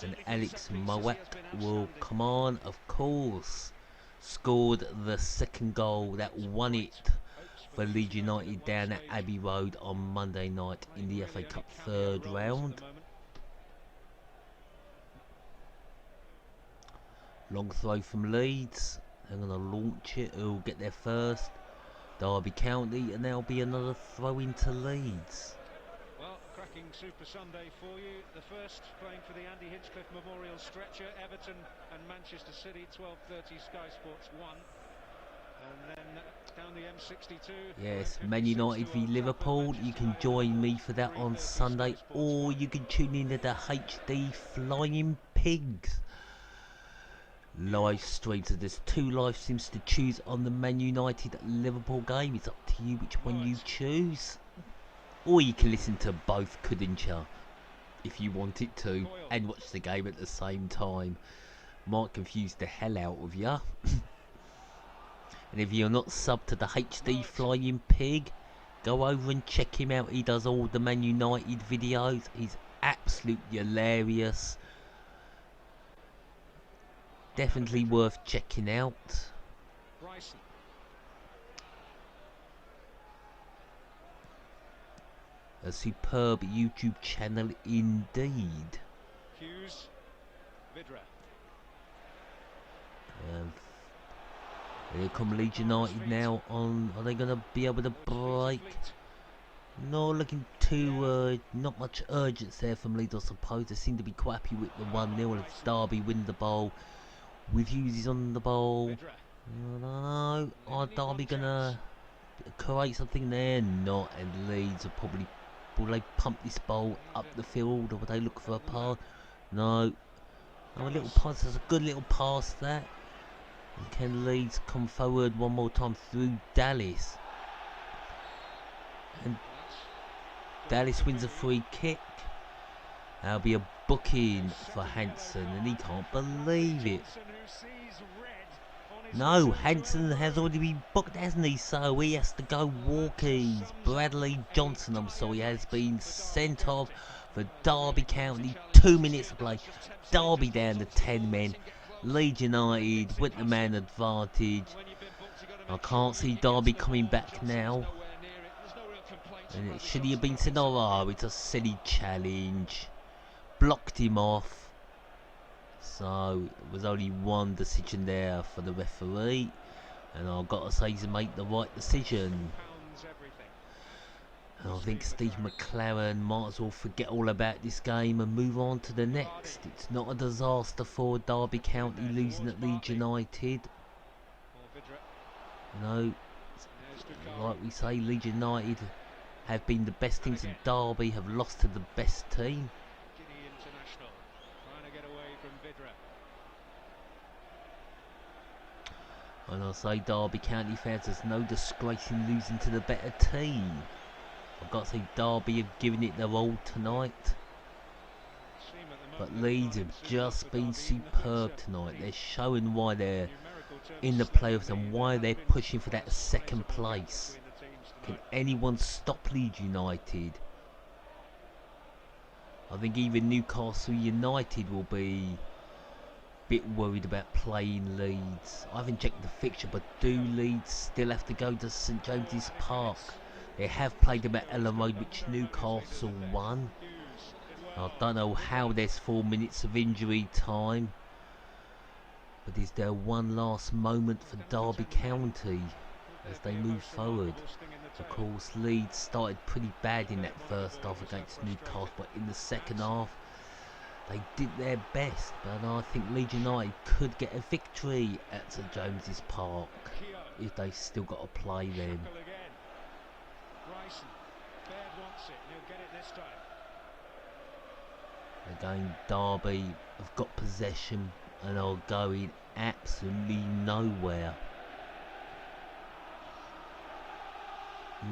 And Alex Mowat will come on, of course. Scored the second goal that won it for Leeds United down at Abbey Road on Monday night in the FA Cup third round. Long throw from Leeds. They're going to launch it. Who'll get there first? Derby County, and there'll be another throw into Leeds. Well, cracking Super Sunday for you. The first playing for the Andy Hinchcliffe Memorial Stretcher. Everton and Manchester City, 12:30 Sky Sports 1. And then down the M62. Yes, Man United v Liverpool. You can join me for that on Sunday, or you can tune in to the HD Flying Pigs live stream. So there's two live streams to choose on the Man United Liverpool game. It's up to you which one you choose. Or you can listen to both, couldn't you? If you wanted to, and watch the game at the same time. Might confuse the hell out of you. And if you're not subbed to the HD Flying Pig, go over and check him out. He does all the Man United videos. He's absolutely hilarious. Definitely worth checking out. A superb YouTube channel indeed. Hughes, Vidra. Here come Leeds United now on. Are they going to be able to break? No, looking too, not much urgency there from Leeds, I suppose. They seem to be quite happy with the 1-0 if Derby win the ball. With Hughes on the ball. I don't know. Are Derby going to create something there? Not. And Leeds are probably... Will they pump this ball up the field, or will they look for a pass? No. Oh, a little pass. There's a good little pass there. And can Leeds come forward one more time through Dallas? And Dallas wins a free kick. That'll be a booking for Hansen, and he can't believe it. No, Hansen has already been booked, hasn't he? So he has to go walkies. Bradley Johnson, I'm sorry, has been sent off for Derby County. 2 minutes to play. Derby down to 10 men. Leeds United with the man advantage. I can't see Derby coming back now. And should he have been sent off? Oh, it's a silly challenge. Blocked him off. So it was only one decision there for the referee, and I've got to say he's made the right decision. And I think Steve McLaren might as well forget all about this game and move on to the next. It's not a disaster for Derby County losing at Leeds United. You know, like we say, Leeds United have been the best teams, and Derby have lost to the best team. And I say, Derby County fans, there's no disgrace in losing to the better team. I've got to say, Derby have given it their all tonight. But Leeds have just been superb tonight. They're showing why they're in the playoffs and why they're pushing for that second place. Can anyone stop Leeds United? I think even Newcastle United will be a bit worried about playing Leeds. I haven't checked the fixture, but do Leeds still have to go to St James's Park? They have played them at Elland Road, which Newcastle won. I don't know how there's 4 minutes of injury time. But is there one last moment for Derby County as they move forward? Of course, Leeds started pretty bad in that first half against Newcastle, but in the second half they did their best. But I think Leeds United could get a victory at St James's Park if they've still got to play then. Again, Derby have got possession and are going absolutely nowhere.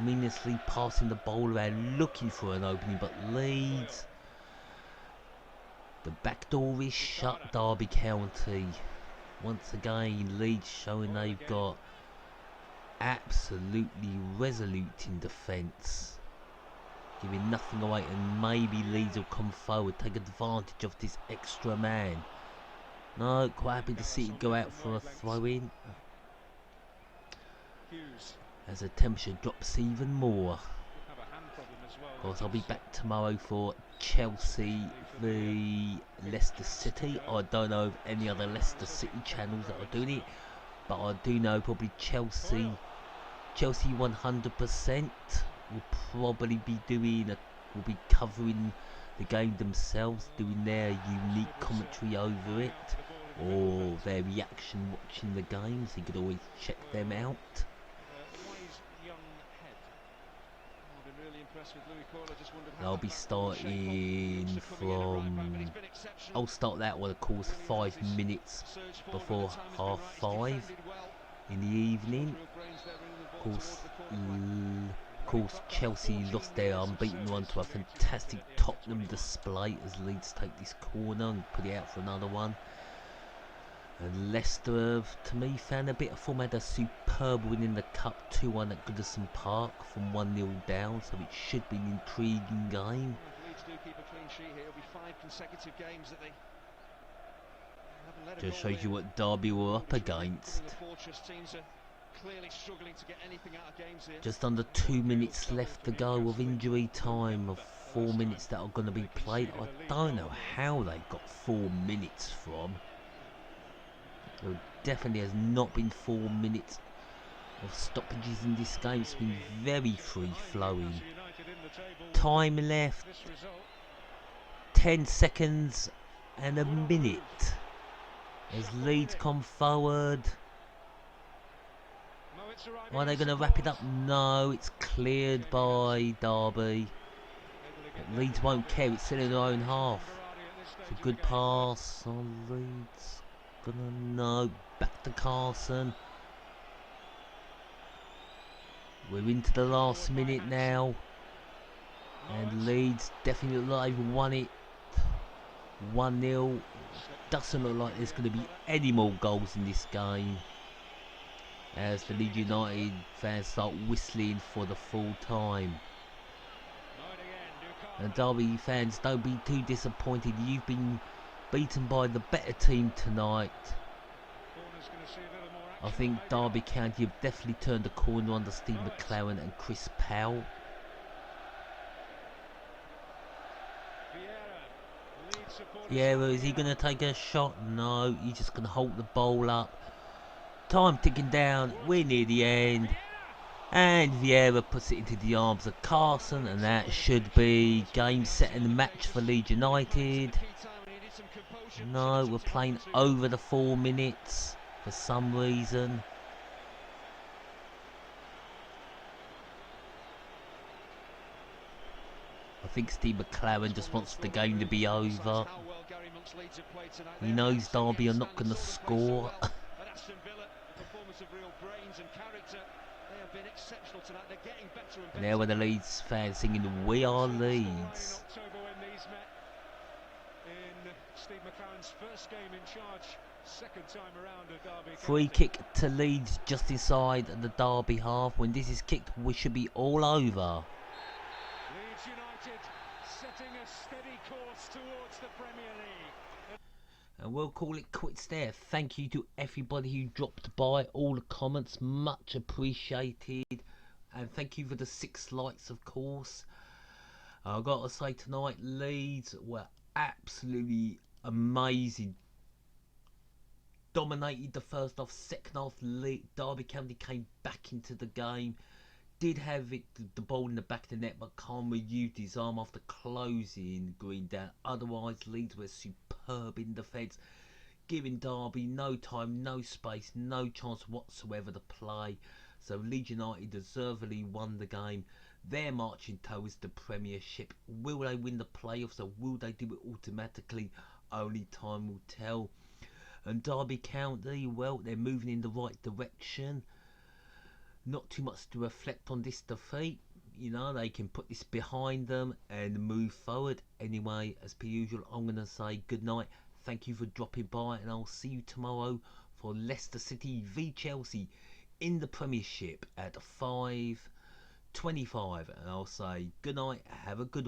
Meaninglessly passing the ball around looking for an opening, but Leeds, the back door is shut. Derby County once again, Leeds showing they've got absolutely resolute in defence, giving nothing away, and maybe Leeds will come forward, take advantage of this extra man. No, quite happy to see it go out for a throw-in as the temperature drops even more. Of course, I'll be back tomorrow for Chelsea v Leicester City. I don't know of any other Leicester City channels that are doing it, but I do know probably Chelsea 100% will probably be will be covering the game themselves, doing their unique commentary over it, or their reaction watching the game, so you could always check them out. I'll be starting from, I'll start that one of course 5 minutes before 5:30 in the evening. Of course Chelsea lost their unbeaten run to a fantastic Tottenham display as Leeds take this corner and put it out for another one. And Leicester have, to me, found a bit of form, had a superb win in the Cup 2-1 at Goodison Park from 1-0 down, so it should be an intriguing game. Leeds do keep a clean sheet here. It'll be 5 consecutive games that they haven't let Just shows you what Derby were up against. Just under 2 minutes left to go of injury time of 4 minutes that are going to be played. I don't know how they got 4 minutes from. There definitely has not been 4 minutes of stoppages in this game. It's been very free flowing. Time left 10 seconds and a minute as Leeds come forward. Are they going to wrap it up? No, it's cleared by Derby. But Leeds won't care, it's still in their own half. It's a good pass on Leeds. No, back to Carson. We're into the last minute now, and Leeds definitely look like they've won it 1-0. Doesn't look like there's going to be any more goals in this game as the Leeds United fans start whistling for the full time. And Derby fans, don't be too disappointed. You've been beaten by the better team tonight. I think Derby County have definitely turned the corner under Steve McLaren and Chris Powell. Yeah, well, is he going to take a shot? No, he's just going to hold the ball up. Time ticking down, we're near the end. And Vieira puts it into the arms of Carson, and that should be game, set and match for Leeds United. No, we're playing over the 4 minutes for some reason. I think Steve McLaren just wants the game to be over. He knows Derby are not going to score. And there were the Leeds fans singing "We Are Leeds." Free kick to Leeds just inside the Derby half. When this is kicked, we should be all over. Leeds United set charting a steady course towards the Premier League. And we'll call it quits there. Thank you to everybody who dropped by, all the comments, much appreciated. And thank you for the 6 likes, of course. I've got to say tonight, Leeds were absolutely amazing. Dominated the first half, second half, Derby County came back into the game. Did have the ball in the back of the net, but Khan used his arm after closing Green down. Otherwise, Leeds were superb in defence, giving Derby no time, no space, no chance whatsoever to play. So Leeds United deservedly won the game. They're marching towards the Premiership. Will they win the playoffs, or will they do it automatically? Only time will tell. And Derby County, well, they're moving in the right direction. Not too much to reflect on this defeat. You know, they can put this behind them and move forward. Anyway, as per usual, I'm going to say good night. Thank you for dropping by, and I'll see you tomorrow for Leicester City v Chelsea in the Premiership at 5:25. And I'll say good night, have a good